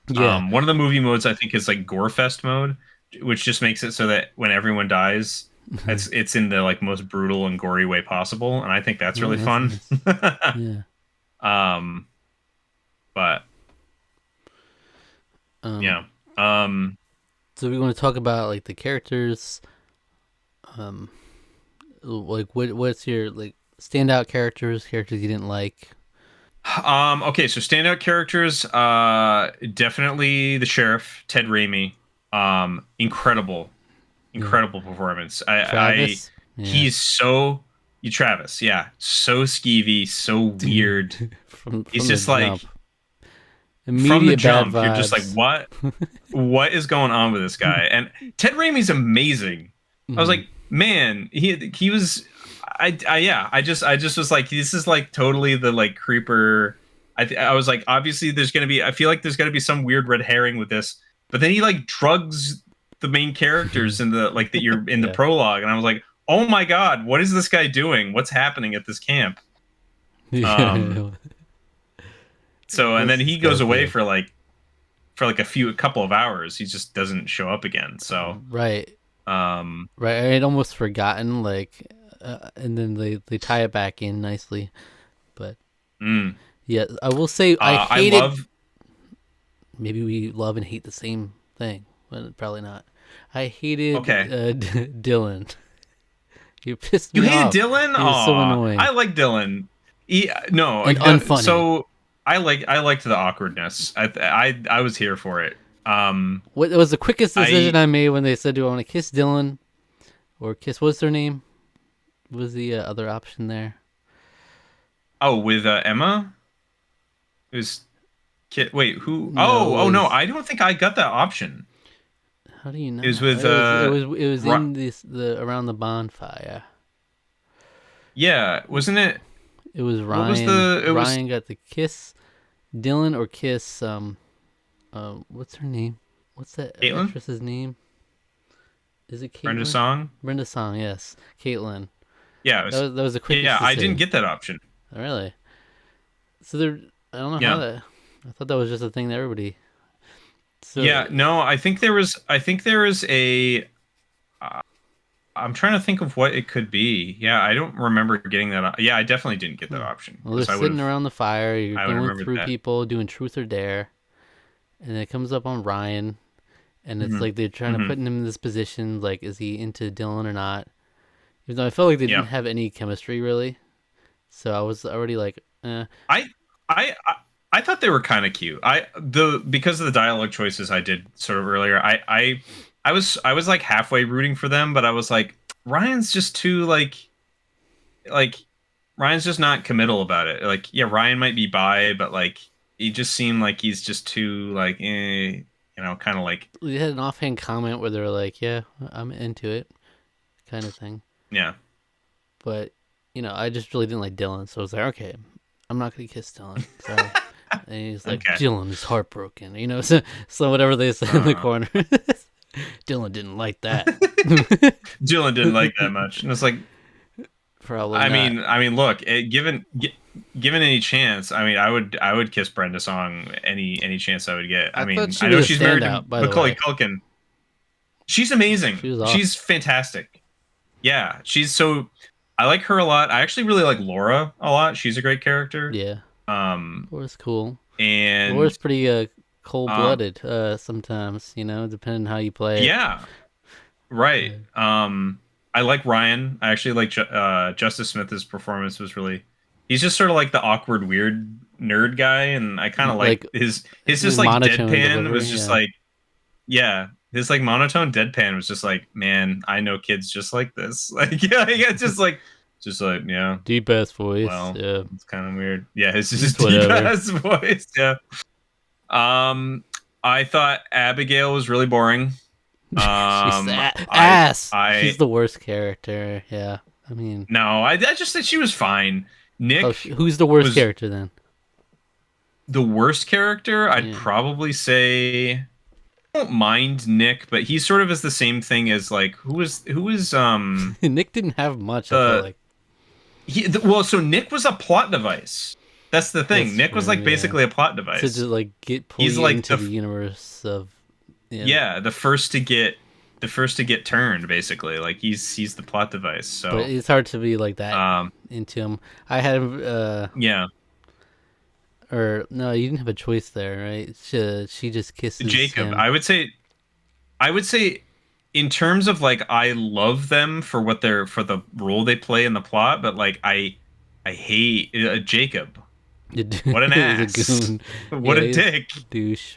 Speaker 1: Yeah.
Speaker 2: One of the movie modes I think is like Gorefest mode, which just makes it so that when everyone dies, it's in the like most brutal and gory way possible, and I think that's
Speaker 1: Oh,
Speaker 2: really
Speaker 1: that's
Speaker 2: fun.
Speaker 1: nice. Yeah.
Speaker 2: um, but
Speaker 1: Um.
Speaker 2: yeah, um,
Speaker 1: So we want to talk about like the characters. Um. Like what's your like standout characters you didn't like?
Speaker 2: okay, so standout characters, definitely the sheriff, Ted Raimi. Incredible,
Speaker 1: Yeah.
Speaker 2: incredible performance.
Speaker 1: Travis. Yeah.
Speaker 2: He's so you Travis, yeah, so skeevy, so weird. He's
Speaker 1: From the
Speaker 2: just like
Speaker 1: jump.
Speaker 2: from the
Speaker 1: Immediate bad
Speaker 2: jump, you're just like,
Speaker 1: vibes.
Speaker 2: what is going on with this guy? And Ted Raimi's amazing. I was
Speaker 1: Mhm.
Speaker 2: like, man, he was, yeah, I just was like, this is like totally the like creeper. I was like, obviously there's gonna be, I feel like there's gonna be some weird red herring with this, but then he like drugs the main characters in the like that you're in the
Speaker 1: Yeah.
Speaker 2: prologue, and I was like, oh my god, what is this guy doing? What's happening at this camp? Um,
Speaker 1: Yeah.
Speaker 2: so and
Speaker 1: What's
Speaker 2: then
Speaker 1: this
Speaker 2: he
Speaker 1: guy
Speaker 2: goes away
Speaker 1: doing?
Speaker 2: for like a couple of hours. He just doesn't show up again. So,
Speaker 1: Right.
Speaker 2: um,
Speaker 1: Right. I had almost forgotten like, and then they tie it back in nicely. But
Speaker 2: mm,
Speaker 1: yeah, I will say I
Speaker 2: I
Speaker 1: hated.
Speaker 2: love.
Speaker 1: Maybe we love and hate the same thing, but probably not. I hated
Speaker 2: Okay,
Speaker 1: Dylan. He pissed
Speaker 2: you
Speaker 1: me
Speaker 2: hated
Speaker 1: off.
Speaker 2: Dylan.
Speaker 1: He was so
Speaker 2: Aw, I
Speaker 1: annoying
Speaker 2: like Dylan. No,
Speaker 1: and unfunny.
Speaker 2: so I liked the awkwardness. I was here for it.
Speaker 1: What it was the quickest decision
Speaker 2: I
Speaker 1: I made when they said, "Do I want to kiss Dylan or kiss what's their name?" What was the other option there?
Speaker 2: oh with Emma. It was kid. Wait, who?
Speaker 1: No, it
Speaker 2: No,
Speaker 1: was.
Speaker 2: I don't think I got that option.
Speaker 1: How do you
Speaker 2: It was
Speaker 1: not?
Speaker 2: with
Speaker 1: It was
Speaker 2: Ru-
Speaker 1: in this the around the bonfire.
Speaker 2: yeah, wasn't it?
Speaker 1: It was
Speaker 2: What was
Speaker 1: Ryan.
Speaker 2: the? It was
Speaker 1: Ryan got the kiss Dylan or kiss what's her name? What's that
Speaker 2: Caitlin,
Speaker 1: actress's name? Is it
Speaker 2: Brenda
Speaker 1: Caitlin?
Speaker 2: Song.
Speaker 1: Brenda Song, yes. Caitlin.
Speaker 2: Yeah, it was.
Speaker 1: That was the quickest
Speaker 2: Yeah, I didn't
Speaker 1: decision.
Speaker 2: get that option.
Speaker 1: Really? So there I don't know how
Speaker 2: Yeah.
Speaker 1: that I thought that was just a thing that everybody so
Speaker 2: Yeah, no, I think there is a uh, I'm trying to think of what it could be. Yeah, I don't remember getting that. Yeah, I definitely didn't get that
Speaker 1: yeah.
Speaker 2: option
Speaker 1: Well, they're
Speaker 2: because
Speaker 1: sitting around the fire, you're
Speaker 2: I would have
Speaker 1: going
Speaker 2: remembered
Speaker 1: through
Speaker 2: that.
Speaker 1: people doing truth or dare, and it comes up on Ryan and it's
Speaker 2: Hmm.
Speaker 1: like they're trying to
Speaker 2: Hmm.
Speaker 1: put him in this position like is he into Dylan or not? Even though I felt like they didn't
Speaker 2: Yeah.
Speaker 1: have any chemistry really. So I was already like, eh.
Speaker 2: I I I thought they were kind of cute. The because of the dialogue choices I did sort of earlier. I was like halfway rooting for them, but I was like Ryan's just too like Ryan's just not committal about it. Like yeah, Ryan might be bi, but like he just seemed like he's just too like kind of like
Speaker 1: They had an offhand comment where they were like, "Yeah, I'm into it," kind of thing.
Speaker 2: yeah.
Speaker 1: But I just really didn't like Dylan, so I was like, "Okay, I'm not gonna kiss Dylan." Sorry. And he's like,
Speaker 2: Okay.
Speaker 1: "Dylan is heartbroken," so whatever they say in the
Speaker 2: Uh,
Speaker 1: corner. Dylan didn't like that.
Speaker 2: Dylan didn't like that much, and it's like
Speaker 1: Probably not.
Speaker 2: look, given any chance, I mean, I would kiss Brenda Song any chance I would get. I
Speaker 1: I thought
Speaker 2: mean,
Speaker 1: she
Speaker 2: I know
Speaker 1: was a
Speaker 2: she's married to
Speaker 1: standout, by the
Speaker 2: Macaulay
Speaker 1: way.
Speaker 2: Culkin. She's amazing.
Speaker 1: She was
Speaker 2: She's
Speaker 1: awesome.
Speaker 2: fantastic. Yeah, she's so. I like her a lot. I actually really like Laura a lot. She's a great character.
Speaker 1: Yeah,
Speaker 2: Um,
Speaker 1: Laura's cool.
Speaker 2: and
Speaker 1: Laura's pretty cold
Speaker 2: um,
Speaker 1: blooded. Sometimes depending how you play it.
Speaker 2: yeah, right.
Speaker 1: Uh,
Speaker 2: I like Ryan. I actually like Justice Smith's performance was really. He's just sort of like the awkward, weird nerd guy, and I kind of like
Speaker 1: like
Speaker 2: his
Speaker 1: his
Speaker 2: just like
Speaker 1: monotone
Speaker 2: deadpan
Speaker 1: delivery.
Speaker 2: was just
Speaker 1: Yeah.
Speaker 2: like yeah, his like monotone deadpan was just like man, I know kids just like this. Like yeah, just like yeah.
Speaker 1: Deep ass voice.
Speaker 2: Well,
Speaker 1: Yeah.
Speaker 2: it's kind of weird. Yeah, his
Speaker 1: It's
Speaker 2: just deep
Speaker 1: whatever.
Speaker 2: ass voice. Yeah. Um, I thought Abigail was really boring.
Speaker 1: She's
Speaker 2: Um, I,
Speaker 1: ass. She's
Speaker 2: I,
Speaker 1: the worst character. Yeah. I mean,
Speaker 2: no, I just think she was fine. Nick
Speaker 1: who's the worst
Speaker 2: was
Speaker 1: character then?
Speaker 2: the worst character. I'd
Speaker 1: Yeah.
Speaker 2: probably say I don't mind Nick, but he sort of is the same thing as like who is
Speaker 1: Nick didn't have much. I feel
Speaker 2: the
Speaker 1: like.
Speaker 2: well, so Nick was a plot device. That's the thing.
Speaker 1: That's
Speaker 2: Nick was
Speaker 1: true.
Speaker 2: like
Speaker 1: Yeah.
Speaker 2: basically a plot
Speaker 1: To just
Speaker 2: device.
Speaker 1: like pull
Speaker 2: He's
Speaker 1: you
Speaker 2: like
Speaker 1: into the universe of yeah.
Speaker 2: yeah, the first to get turned basically. Like he's the plot device.
Speaker 1: But
Speaker 2: So
Speaker 1: it's hard to be like that
Speaker 2: um
Speaker 1: into him. I had
Speaker 2: yeah,
Speaker 1: or no, you didn't have a choice there, right? She just kisses
Speaker 2: Jacob.
Speaker 1: him.
Speaker 2: I would say in terms of like I love them for what they're for the role they play in the plot, but like I hate Jacob. What an
Speaker 1: He's a
Speaker 2: ass.
Speaker 1: goon.
Speaker 2: What
Speaker 1: Yeah,
Speaker 2: a
Speaker 1: he's
Speaker 2: dick.
Speaker 1: a douche.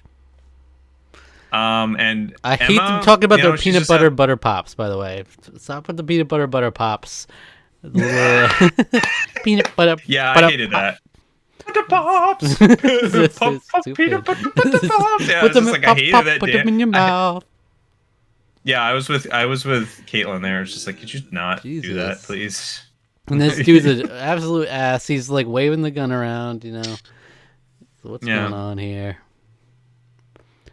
Speaker 2: And
Speaker 1: I hate them
Speaker 2: Emma,
Speaker 1: talking about
Speaker 2: you
Speaker 1: their
Speaker 2: know, she's
Speaker 1: peanut
Speaker 2: just a,
Speaker 1: butter pops. By the way, stop with the peanut butter pops. The little peanut
Speaker 2: yeah, I
Speaker 1: butter
Speaker 2: hated
Speaker 1: pop.
Speaker 2: that. Butter pops,
Speaker 1: That's so
Speaker 2: pop, pop,
Speaker 1: stupid.
Speaker 2: peanut butter pops. Yeah,
Speaker 1: Put
Speaker 2: it's
Speaker 1: them
Speaker 2: just
Speaker 1: in
Speaker 2: like I hated that.
Speaker 1: put them in your mouth.
Speaker 2: Yeah, I was with Caitlin there. It's just like, could you not do that,
Speaker 1: Jesus.
Speaker 2: please?
Speaker 1: And this dude's an absolute ass. He's like waving the gun around, you know. So what's going
Speaker 2: Yeah,
Speaker 1: on here?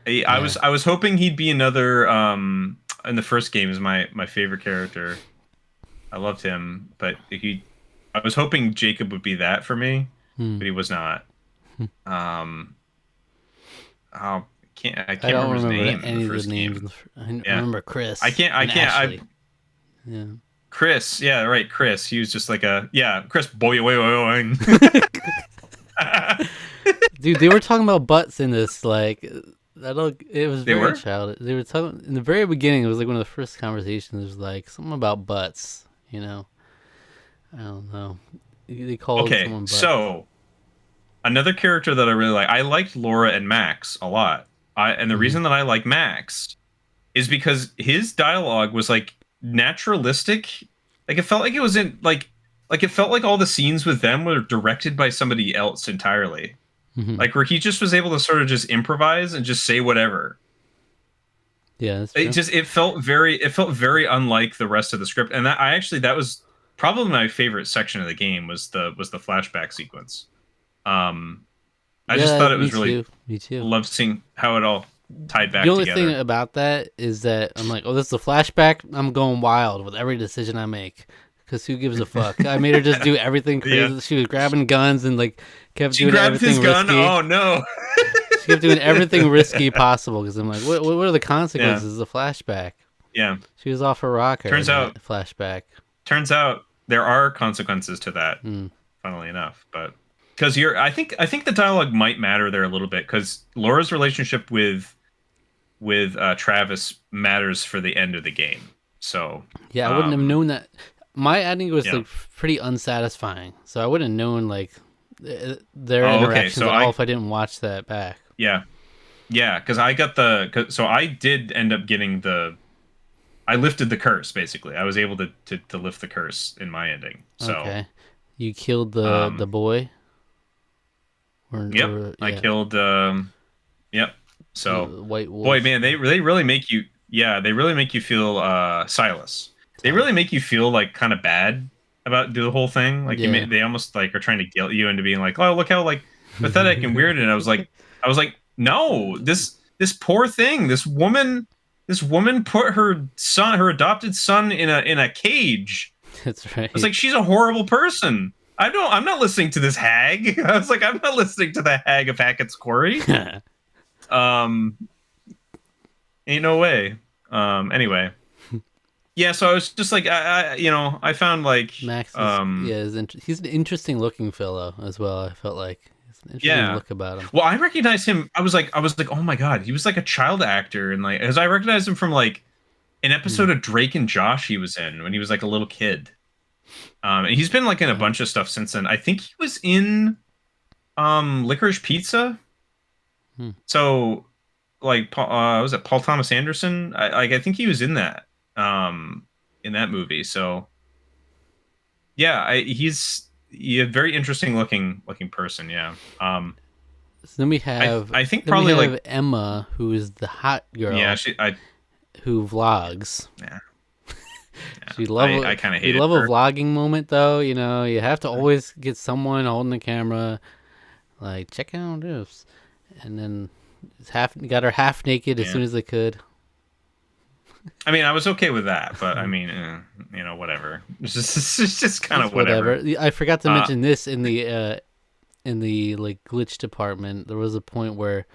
Speaker 2: I
Speaker 1: Yeah.
Speaker 2: was hoping he'd be another. In the first game is my favorite character. I loved him, but I was hoping Jacob would be that for me,
Speaker 1: Hmm.
Speaker 2: but he was not. Um, oh, I
Speaker 1: I
Speaker 2: can't
Speaker 1: don't
Speaker 2: remember his
Speaker 1: remember
Speaker 2: name in
Speaker 1: any
Speaker 2: the
Speaker 1: of the
Speaker 2: first
Speaker 1: names.
Speaker 2: game.
Speaker 1: I
Speaker 2: Yeah,
Speaker 1: remember Chris
Speaker 2: I
Speaker 1: and
Speaker 2: can't,
Speaker 1: Ashley. Yeah.
Speaker 2: Chris, yeah, right, Chris. He was just like Chris, boy, wait, wait, wait.
Speaker 1: Dude, they were talking about butts in this. Like, I don't. It was
Speaker 2: They
Speaker 1: very
Speaker 2: were?
Speaker 1: childish. They were talking in the very beginning. It was like one of the first conversations. It was like something about butts. You know, I don't know. They called
Speaker 2: Okay,
Speaker 1: someone butts.
Speaker 2: so another character that I really like. I liked Laura and Max a lot. And the
Speaker 1: Mhm.
Speaker 2: reason that I like Max is because his dialogue was like naturalistic. Like it felt like it was in like it felt like all the scenes with them were directed by somebody else entirely.
Speaker 1: Mhm.
Speaker 2: Like where he just was able to sort of just improvise and just say whatever.
Speaker 1: Yeah, that's true.
Speaker 2: It felt very unlike the rest of the script. And that was probably my favorite section of the game was the flashback sequence. Um I just
Speaker 1: Yeah,
Speaker 2: thought it
Speaker 1: me
Speaker 2: was really
Speaker 1: too. Me too.
Speaker 2: loved seeing how it all tied
Speaker 1: The
Speaker 2: back
Speaker 1: only thing
Speaker 2: together.
Speaker 1: about that is that I'm like, oh, this is a flashback. I'm going wild with every decision I make. Because who gives a fuck? I made her just do everything
Speaker 2: Yeah.
Speaker 1: crazy. She was grabbing guns and like kept
Speaker 2: She
Speaker 1: doing
Speaker 2: grabbed his
Speaker 1: everything
Speaker 2: gun.
Speaker 1: risky.
Speaker 2: Oh no.
Speaker 1: She kept doing everything risky possible. Because I'm like, what are the
Speaker 2: Yeah.
Speaker 1: consequences of the flashback?
Speaker 2: Yeah.
Speaker 1: She was off her rocker
Speaker 2: Turns
Speaker 1: in
Speaker 2: out
Speaker 1: that flashback.
Speaker 2: turns out there are consequences to that,
Speaker 1: Hmm.
Speaker 2: funnily enough. But because I think the dialogue might matter there a little bit because Laura's relationship with Travis matters for the end of the game. So
Speaker 1: Yeah, I wouldn't have known that. My ending was
Speaker 2: yeah.
Speaker 1: like pretty unsatisfying. So I wouldn't have known like their
Speaker 2: Oh, okay.
Speaker 1: interactions
Speaker 2: So
Speaker 1: at all if I didn't watch that back.
Speaker 2: yeah. Yeah, because so I did end up getting I lifted the curse basically. I was able to lift the curse in my ending. So
Speaker 1: Okay. You killed the boy?
Speaker 2: yep, I
Speaker 1: Yeah,
Speaker 2: killed yep. So
Speaker 1: the white wolf.
Speaker 2: boy, man, they really make you they really make you feel Silas. They really make you feel like kind of bad about the whole thing. Like
Speaker 1: Yeah.
Speaker 2: they almost like are trying to guilt you into being like, "Oh, look how like pathetic and weird." And I was like, "No, this poor thing, this woman put her adopted son in a cage."
Speaker 1: That's
Speaker 2: I was
Speaker 1: right.
Speaker 2: like, "She's a horrible person." I'm not listening to this hag. I was like, I'm not listening to the hag of Hackett's Quarry. Um, ain't no way. Anyway, yeah. So I was just like, I found like,
Speaker 1: Max is he's an interesting looking fellow as well. I felt like it's an interesting
Speaker 2: yeah.
Speaker 1: look about him.
Speaker 2: Well, I recognized him. I was like, oh my god, he was like a child actor, and like, as I recognized him from like an episode of Drake and Josh he was in when he was like a little kid. And he's been like in a bunch of stuff since then. I think he was in Licorice Pizza.
Speaker 1: Hmm.
Speaker 2: So like was it Paul Thomas Anderson? I think he was in that movie. So yeah, he's a very interesting looking person. Yeah.
Speaker 1: So then we have
Speaker 2: I think probably like
Speaker 1: Emma, who is the hot girl.
Speaker 2: yeah,
Speaker 1: who vlogs.
Speaker 2: yeah.
Speaker 1: She love
Speaker 2: I kind of hate
Speaker 1: we love
Speaker 2: her.
Speaker 1: a vlogging moment though. You know, you have to always get someone holding the camera, like check out this, and then got her half naked as
Speaker 2: Yeah.
Speaker 1: soon as they could.
Speaker 2: I mean, I was okay with that, but I mean, whatever. It's just kind of whatever.
Speaker 1: I forgot to mention this in the in the like glitch department, there was a point where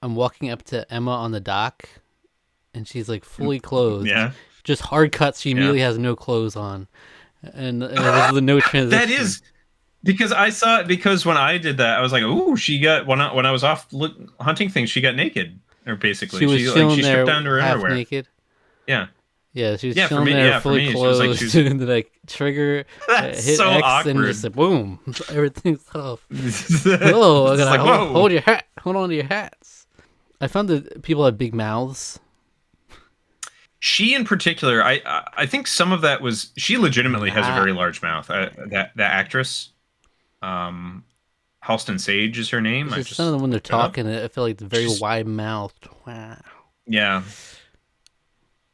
Speaker 1: I'm walking up to Emma on the dock, and she's like fully clothed.
Speaker 2: Yeah.
Speaker 1: Just hard cuts. She
Speaker 2: Yeah.
Speaker 1: immediately has no clothes on, and it was the no
Speaker 2: That
Speaker 1: transition.
Speaker 2: is because I saw it because when I did that, I was like, "Ooh, she got when I was off hunting things, she got naked, or
Speaker 1: She
Speaker 2: basically
Speaker 1: was
Speaker 2: she
Speaker 1: chilling
Speaker 2: stripped
Speaker 1: there
Speaker 2: down to her
Speaker 1: half
Speaker 2: underwear."
Speaker 1: naked.
Speaker 2: Yeah,
Speaker 1: Yeah, she was
Speaker 2: yeah.
Speaker 1: chilling there
Speaker 2: For
Speaker 1: fully
Speaker 2: me, she was like she
Speaker 1: clothed,
Speaker 2: was.
Speaker 1: and then like trigger,
Speaker 2: That's
Speaker 1: hit
Speaker 2: so
Speaker 1: X, and just
Speaker 2: awkward.
Speaker 1: like, boom, everything's off.
Speaker 2: It's
Speaker 1: Oh, I
Speaker 2: just
Speaker 1: gotta
Speaker 2: like whoa.
Speaker 1: hold your hat. Hold on to your hats. I found that people have big mouths.
Speaker 2: She in particular, I think some of that was she legitimately has a
Speaker 1: Nah,
Speaker 2: very large mouth. That actress, um, Halston Sage is her name.
Speaker 1: it's
Speaker 2: I
Speaker 1: just some of them
Speaker 2: just
Speaker 1: when they're
Speaker 2: looked it up.
Speaker 1: talking. I feel like the very
Speaker 2: She's
Speaker 1: wide mouthed. Wow.
Speaker 2: yeah,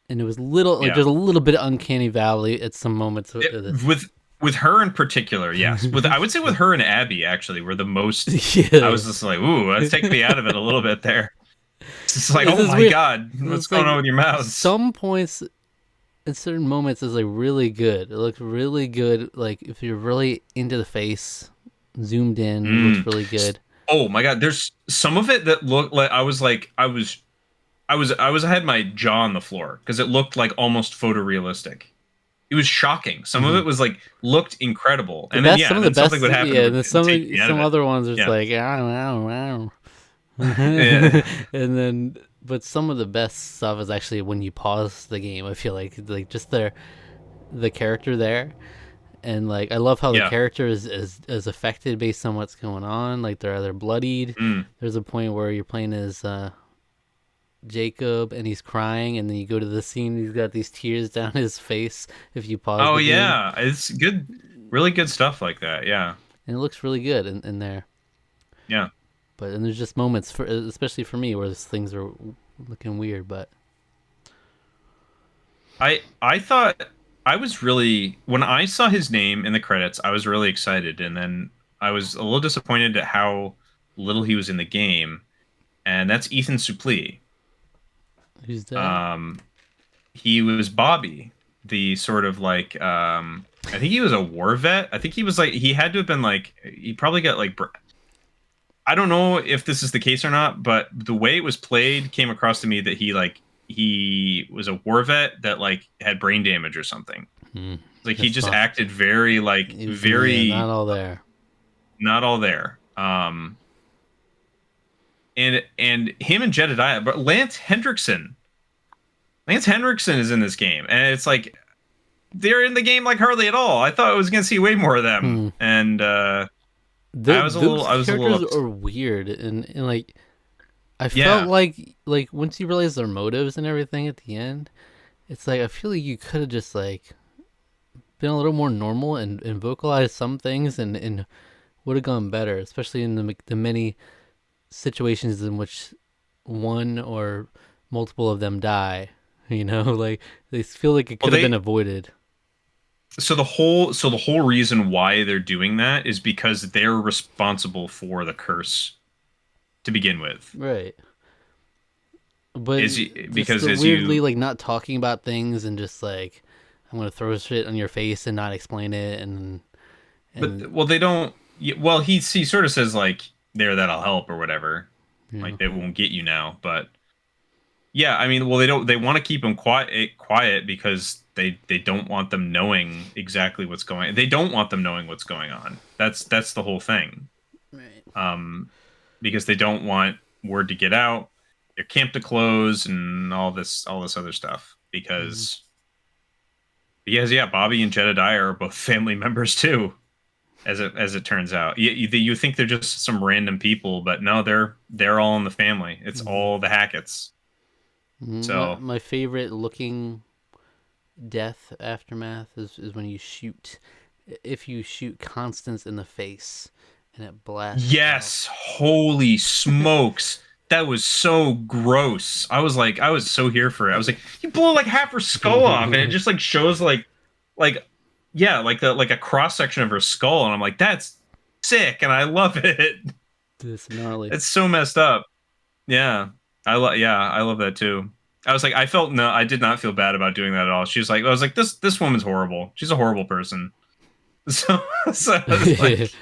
Speaker 1: And it was little, like
Speaker 2: yeah.
Speaker 1: there's a little bit of uncanny valley at some moments of
Speaker 2: It,
Speaker 1: this.
Speaker 2: with her in particular, yes. With I would say with her and Abby actually were the most. I
Speaker 1: Yeah,
Speaker 2: was just like, ooh, let's take me out of it a little bit there. It's just like,
Speaker 1: it's
Speaker 2: oh
Speaker 1: just
Speaker 2: my
Speaker 1: weird.
Speaker 2: god, what's
Speaker 1: It's
Speaker 2: going
Speaker 1: like
Speaker 2: on with your mouths?
Speaker 1: some points in certain moments is like really good. It looks really good. Like if you're really into the face, zoomed in, it looks
Speaker 2: Mm.
Speaker 1: really good.
Speaker 2: Oh my god, there's some of it that looked like I had my jaw on the floor because it looked like almost photorealistic. It was shocking. Some of
Speaker 1: Hmm.
Speaker 2: it was like looked incredible,
Speaker 1: The
Speaker 2: and then
Speaker 1: best,
Speaker 2: yeah,
Speaker 1: some of the
Speaker 2: then something
Speaker 1: best,
Speaker 2: would happen that
Speaker 1: yeah. And
Speaker 2: would
Speaker 1: then some
Speaker 2: take me out of
Speaker 1: some
Speaker 2: it.
Speaker 1: other ones are just
Speaker 2: Yeah,
Speaker 1: like, I don't
Speaker 2: yeah,
Speaker 1: and then, but some of the best stuff is actually when you pause the game. I feel like just the character there, and like I love how the
Speaker 2: yeah.
Speaker 1: character is affected based on what's going on. Like they're either bloodied.
Speaker 2: Mm.
Speaker 1: There's a point where you're playing as Jacob and he's crying, and then you go to the scene. He's got these tears down his face. If you pause
Speaker 2: Oh
Speaker 1: the game,
Speaker 2: yeah, it's good, really good stuff like that. Yeah,
Speaker 1: and it looks really good in there.
Speaker 2: yeah.
Speaker 1: But and there's just moments for, especially for me, where things are looking weird. But
Speaker 2: I thought I was really when I saw his name in the credits, I was really excited, and then I was a little disappointed at how little he was in the game, and that's Ethan Suplee.
Speaker 1: who's that?
Speaker 2: Um, he was Bobby, the sort of like I think he was a war vet. I think he was like he had to have been like he probably got like I don't know if this is the case or not, but the way it was played came across to me that he was a war vet that like had brain damage or something.
Speaker 1: Hmm,
Speaker 2: Like he
Speaker 1: that's
Speaker 2: just
Speaker 1: fun.
Speaker 2: acted very like
Speaker 1: He was, yeah, not
Speaker 2: very
Speaker 1: all there.
Speaker 2: not all there. And him and Jedediah, but Lance Hendrickson is in this game, and it's like they're in the game like hardly at all. I thought I was gonna see way more of them,
Speaker 1: Hmm.
Speaker 2: and
Speaker 1: Those
Speaker 2: I was a little
Speaker 1: characters are weird, and like I felt
Speaker 2: yeah.
Speaker 1: like once you realize their motives and everything at the end, it's like I feel like you could have just like been a little more normal and vocalized some things and would have gone better, especially in the many situations in which one or multiple of them die. You know, like they feel like it
Speaker 2: Well,
Speaker 1: could have been
Speaker 2: they
Speaker 1: avoided.
Speaker 2: so the whole reason why they're doing that is because they're responsible for the curse to begin with.
Speaker 1: Right. But
Speaker 2: Is
Speaker 1: just
Speaker 2: because
Speaker 1: the
Speaker 2: as
Speaker 1: weirdly
Speaker 2: you
Speaker 1: like not talking about things and just like I'm gonna throw shit on your face and not explain it and
Speaker 2: but well they don't well he sort of says like there that'll help or whatever
Speaker 1: you
Speaker 2: like
Speaker 1: know.
Speaker 2: they won't get you now but yeah I mean well they want to keep them quiet because they don't want them knowing exactly what's going they don't want them knowing what's going on that's the whole thing
Speaker 1: Right.
Speaker 2: um because they don't want word to get out their camp to close and all this other stuff
Speaker 1: Mm-hmm.
Speaker 2: because yeah Bobby and Jedediah are both family members too as it turns out. You think they're just some random people, but no, they're all in the family. It's
Speaker 1: Mm-hmm.
Speaker 2: all the Hacketts.
Speaker 1: My
Speaker 2: So
Speaker 1: my favorite looking death aftermath is when you shoot if you shoot Constance in the face and it blasts out.
Speaker 2: yes, holy smokes. That was so gross. I was so here for it. I was like, you blow like half her skull off, and it just like shows like yeah, like a cross section of her skull, and I'm like, that's sick, and I love it.
Speaker 1: This gnarly.
Speaker 2: It's so messed up. Yeah. I love that too. I was like I felt no I did not feel bad about doing that at all. She was like I was like this woman's horrible. She's a horrible person. So so I was like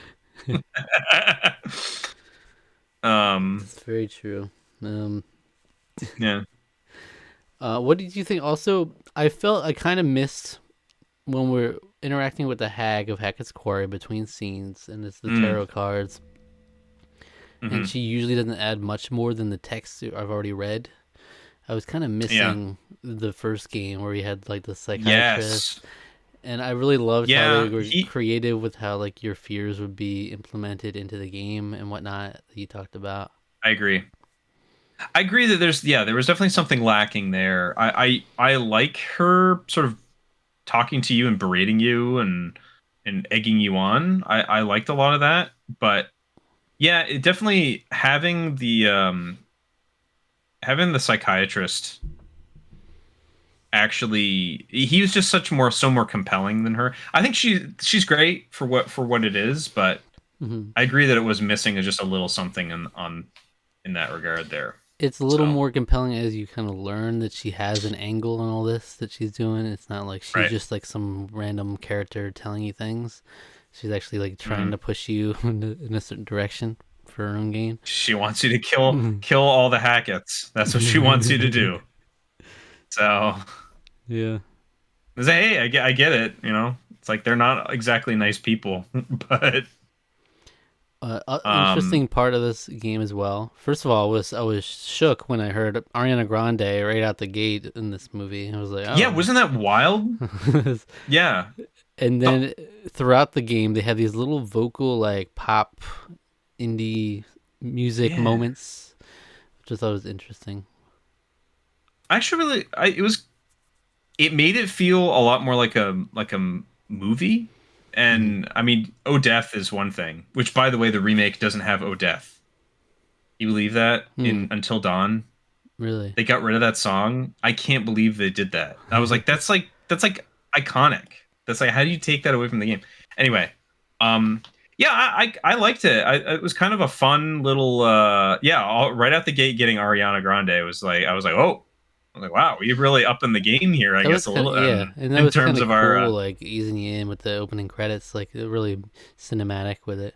Speaker 2: um,
Speaker 1: It's very true. Um,
Speaker 2: yeah.
Speaker 1: what did you think? Also, I felt I kind of missed when we're interacting with the hag of Hackett's Quarry between scenes, and it's the
Speaker 2: Mm,
Speaker 1: tarot cards, and
Speaker 2: hmm.
Speaker 1: she usually doesn't add much more than the text I've already read. I was kind of
Speaker 2: Yeah.
Speaker 1: missing the first game where you had like the psychiatrist,
Speaker 2: Yes.
Speaker 1: and I really loved how they
Speaker 2: Yeah.
Speaker 1: were creative with how like your fears would be implemented into the game and whatnot that you talked about.
Speaker 2: I agree. I agree that there was definitely something lacking there. I like her sort of talking to you and berating you and egging you on. I liked a lot of that, but yeah, it definitely having the psychiatrist actually, he was just so more compelling than her. I think she's great for what it is, but
Speaker 1: Hmm.
Speaker 2: I agree that it was missing just a little something in that regard there.
Speaker 1: It's a little
Speaker 2: So,
Speaker 1: more compelling as you kind of learn that she has an angle in all this that she's doing. It's not like she's
Speaker 2: right.
Speaker 1: just like some random character telling you things. She's actually like trying
Speaker 2: Mhm.
Speaker 1: to push you in a certain direction for her own gain.
Speaker 2: She wants you to kill all the Hacketts. That's what she wants you to do. So,
Speaker 1: Yeah.
Speaker 2: I say, hey, I get it. It's like they're not exactly nice people, but
Speaker 1: Interesting
Speaker 2: um,
Speaker 1: part of this game as well. First of all, I was shook when I heard Ariana Grande right out the gate in this movie. I was like,
Speaker 2: yeah,
Speaker 1: oh.
Speaker 2: wasn't that wild? Yeah,
Speaker 1: And
Speaker 2: the,
Speaker 1: then throughout the game, they have these little vocal like pop indie music
Speaker 2: yeah.
Speaker 1: moments, which I thought was interesting.
Speaker 2: I actually really, it made it feel a lot more like a movie.
Speaker 1: Hmm.
Speaker 2: And I mean, Odeth is one thing, which by the way, the remake doesn't have Odeth. You believe that
Speaker 1: Hmm.
Speaker 2: in Until Dawn?
Speaker 1: Really?
Speaker 2: They got rid of that song. I can't believe they did that. I was like, that's like iconic. That's like, how do you take that away from the game? Anyway, um, yeah, I liked it. It was kind of a fun little, yeah. Right out the gate, getting Ariana Grande was like, I was like, oh, I was like, wow, we've really up in the game here. I
Speaker 1: That was
Speaker 2: guess a
Speaker 1: kind of
Speaker 2: little,
Speaker 1: yeah, and that
Speaker 2: in
Speaker 1: was kind
Speaker 2: terms
Speaker 1: of
Speaker 2: of our,
Speaker 1: cool, like easing you in with the opening credits, like really cinematic with it.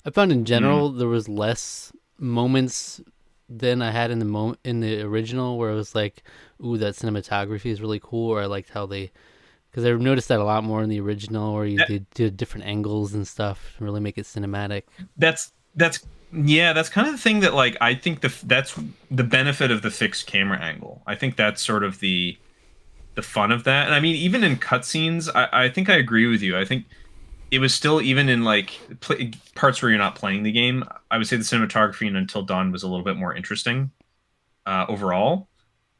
Speaker 1: I found in
Speaker 2: mm,
Speaker 1: general there was less moments than I had in in the original, where it was like, "Ooh, that cinematography is really cool," or I liked how they, because I noticed that a lot more in the original, where
Speaker 2: that,
Speaker 1: they did different angles and stuff to really make it cinematic.
Speaker 2: that's yeah, that's kind of the thing that like I think that's the benefit of the fixed camera angle. I think that's sort of the fun of that. And I mean, even in cutscenes, I think I agree with you. I think it was still, even in like parts where you're not playing the game, I would say the cinematography in Until Dawn was a little bit more interesting overall.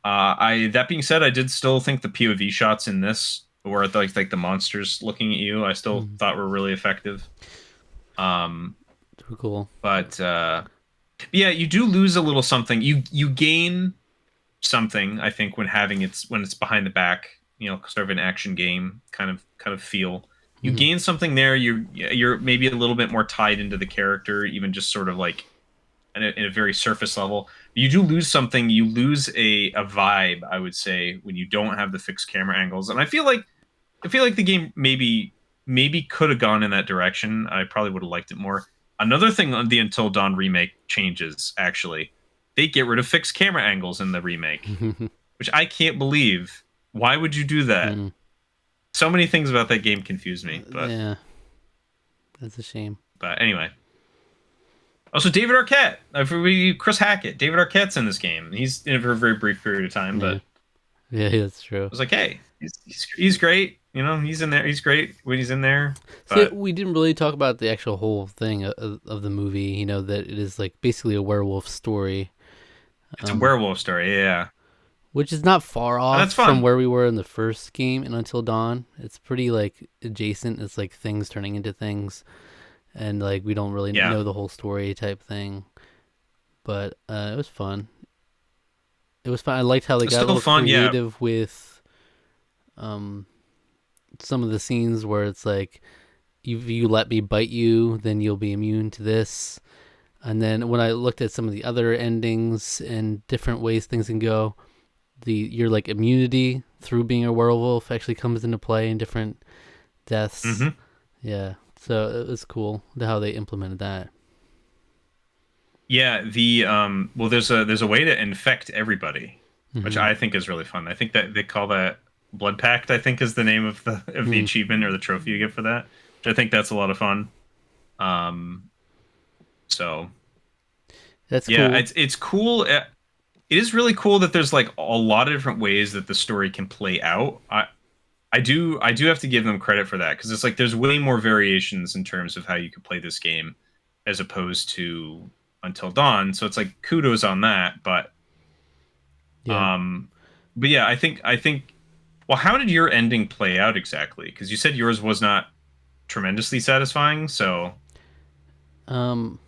Speaker 2: I That being said, I did still think the POV shots in this, where like the monsters looking at you, I still
Speaker 1: Mm,
Speaker 2: thought were really effective. Um,
Speaker 1: too cool.
Speaker 2: but yeah, you do lose a little something. You gain something, I think, when it's behind the back, sort of an action game kind of feel. You
Speaker 1: Mhm.
Speaker 2: gain something there. You're maybe a little bit more tied into the character, even just sort of like in a very surface level. You do lose something. You lose a vibe, I would say, when you don't have the fixed camera angles. And I feel like the game maybe could have gone in that direction. I probably would have liked it more. Another thing on the Until Dawn remake changes, actually, they get rid of fixed camera angles in the remake, which I can't believe. Why would you do that?
Speaker 1: Mm,
Speaker 2: So many things about that game confuse me, but
Speaker 1: yeah, that's a shame.
Speaker 2: but anyway. Also, David Arquette, Chris Hackett. David Arquette's in this game. He's in it for a very brief period of time, but
Speaker 1: Yeah, yeah, that's true.
Speaker 2: was like, hey, he's great. He's in there. He's great when he's in there.
Speaker 1: See,
Speaker 2: But
Speaker 1: we didn't really talk about the actual whole thing of the movie. You know that it is like basically a werewolf story,
Speaker 2: it's a
Speaker 1: um,
Speaker 2: werewolf story. Yeah,
Speaker 1: which is not far
Speaker 2: and
Speaker 1: off
Speaker 2: that's
Speaker 1: from
Speaker 2: fun.
Speaker 1: where we were in the first game in Until Dawn. It's pretty like adjacent. It's like things turning into things, and like we don't really
Speaker 2: Yeah,
Speaker 1: know the whole story type thing. But it was fun. It was fun. I liked how they
Speaker 2: it's
Speaker 1: got a
Speaker 2: still
Speaker 1: little
Speaker 2: fun. Yeah.
Speaker 1: creative with um, some of the scenes where it's like, if you let me bite you, then you'll be immune to this. And then when I looked at some of the other endings and different ways things can go, your like immunity through being a werewolf actually comes into play in different deaths.
Speaker 2: Hmm.
Speaker 1: Yeah. So it was cool how they implemented that.
Speaker 2: Yeah, the well, there's a way to infect everybody, which
Speaker 1: Hmm.
Speaker 2: I think is really fun. I think that they call that Blood Pact, I think is the name of the
Speaker 1: Mm,
Speaker 2: achievement or the trophy you get for that. Which I think that's a lot of fun. Um, so
Speaker 1: that's
Speaker 2: yeah,
Speaker 1: cool.
Speaker 2: it's cool. It is really cool that there's like a lot of different ways that the story can play out. I do have to give them credit for that because it's like there's way more variations in terms of how you could play this game as opposed to Until Dawn. So it's like kudos on that.
Speaker 1: Yeah.
Speaker 2: Um but yeah, I think well, how did your ending play out exactly? Because you said yours was not tremendously satisfying, so
Speaker 1: Um,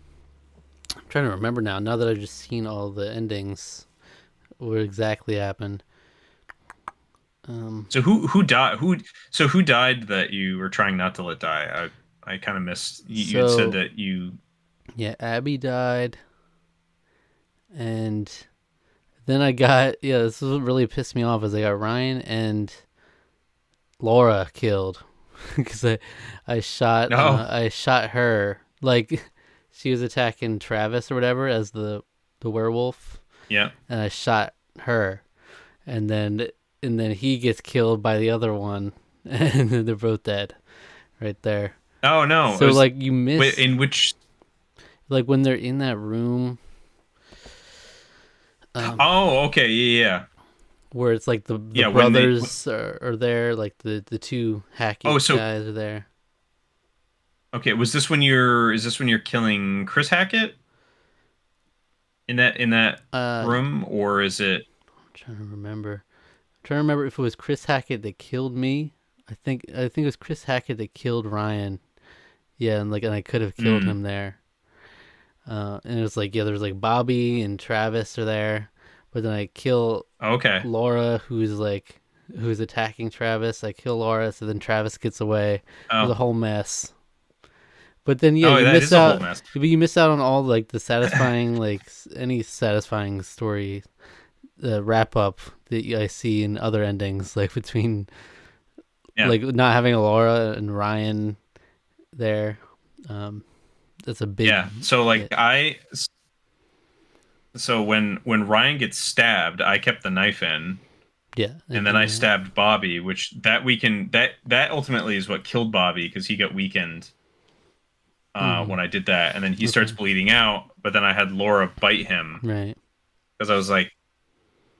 Speaker 1: I'm trying to remember now. Now that I've just seen all the endings, what exactly happened. Um,
Speaker 2: so who died who died that you were trying not to let die? I kind of missed you had said
Speaker 1: so
Speaker 2: that you
Speaker 1: yeah, Abby died, and then I got This is what really pissed me off is I got Ryan and Laura killed because
Speaker 2: no.
Speaker 1: I shot her like she was attacking Travis or whatever as the werewolf,
Speaker 2: Yeah.
Speaker 1: and I shot her, and then he gets killed by the other one, and then they're both dead right there.
Speaker 2: Oh no. It
Speaker 1: So
Speaker 2: was
Speaker 1: like you
Speaker 2: wait,
Speaker 1: miss
Speaker 2: in which
Speaker 1: like when they're in that room, um,
Speaker 2: Oh, okay. Yeah, yeah.
Speaker 1: where it's like the
Speaker 2: Yeah, when they
Speaker 1: brothers are there, like the two
Speaker 2: Oh,
Speaker 1: Hackett
Speaker 2: so
Speaker 1: guys are there.
Speaker 2: okay, was this when is this when you're killing Chris Hackett in that
Speaker 1: I'm
Speaker 2: room or is it
Speaker 1: trying to remember. I'm trying to remember if it was Chris Hackett that killed me. I think it was Chris Hackett that killed Ryan. Yeah, and I could have killed
Speaker 2: mm,
Speaker 1: him there. And it was like there was like Bobby and Travis are there, but then I kill
Speaker 2: okay.
Speaker 1: Laura, who's attacking Travis. I kill Laura, so then Travis gets away. It was
Speaker 2: Oh.
Speaker 1: a whole mess. But then
Speaker 2: Oh, that is a whole mess.
Speaker 1: you miss out on all like the satisfying any satisfying story wrap up that I see in other endings, like between
Speaker 2: Yeah.
Speaker 1: like not having Laura and Ryan there. Um, that's a big
Speaker 2: Yeah. So like
Speaker 1: hit.
Speaker 2: so when Ryan gets stabbed, I kept the knife in
Speaker 1: Yeah,
Speaker 2: and
Speaker 1: and
Speaker 2: then
Speaker 1: then
Speaker 2: I stabbed Bobby, which that weakened that ultimately is what killed Bobby because he got weakened when I did that and then he starts
Speaker 1: okay,
Speaker 2: bleeding out, but then I had Laura bite him
Speaker 1: right.
Speaker 2: because I was like,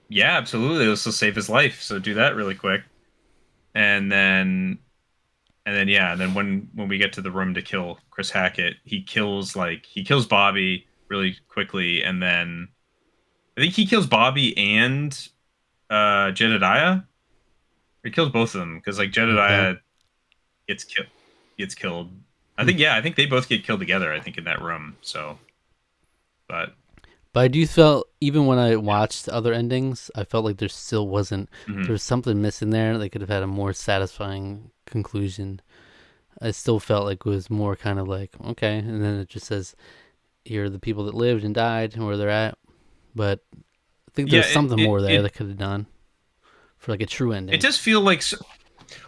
Speaker 2: yeah, absolutely. This will save his life. So do that really quick. And then yeah, and then when we get to the room to kill Chris Hackett, he kills Bobby really quickly, and then I think he kills Bobby and Jedediah. He kills both of them because like
Speaker 1: Okay.
Speaker 2: Jedediah gets killed gets killed. I
Speaker 1: Hmm.
Speaker 2: think yeah, I think they both get killed together, I think, in that room. So but
Speaker 1: But I do felt even when I watched other endings, I felt like there still wasn't
Speaker 2: mhm.
Speaker 1: there was something missing there. They could have had a more satisfying conclusion. I still felt like it was more kind of like okay, and then it just says here are the people that lived and died and where they're at. But I think
Speaker 2: Yeah,
Speaker 1: there's something more there they could have done for like a true
Speaker 2: it
Speaker 1: ending.
Speaker 2: does feel like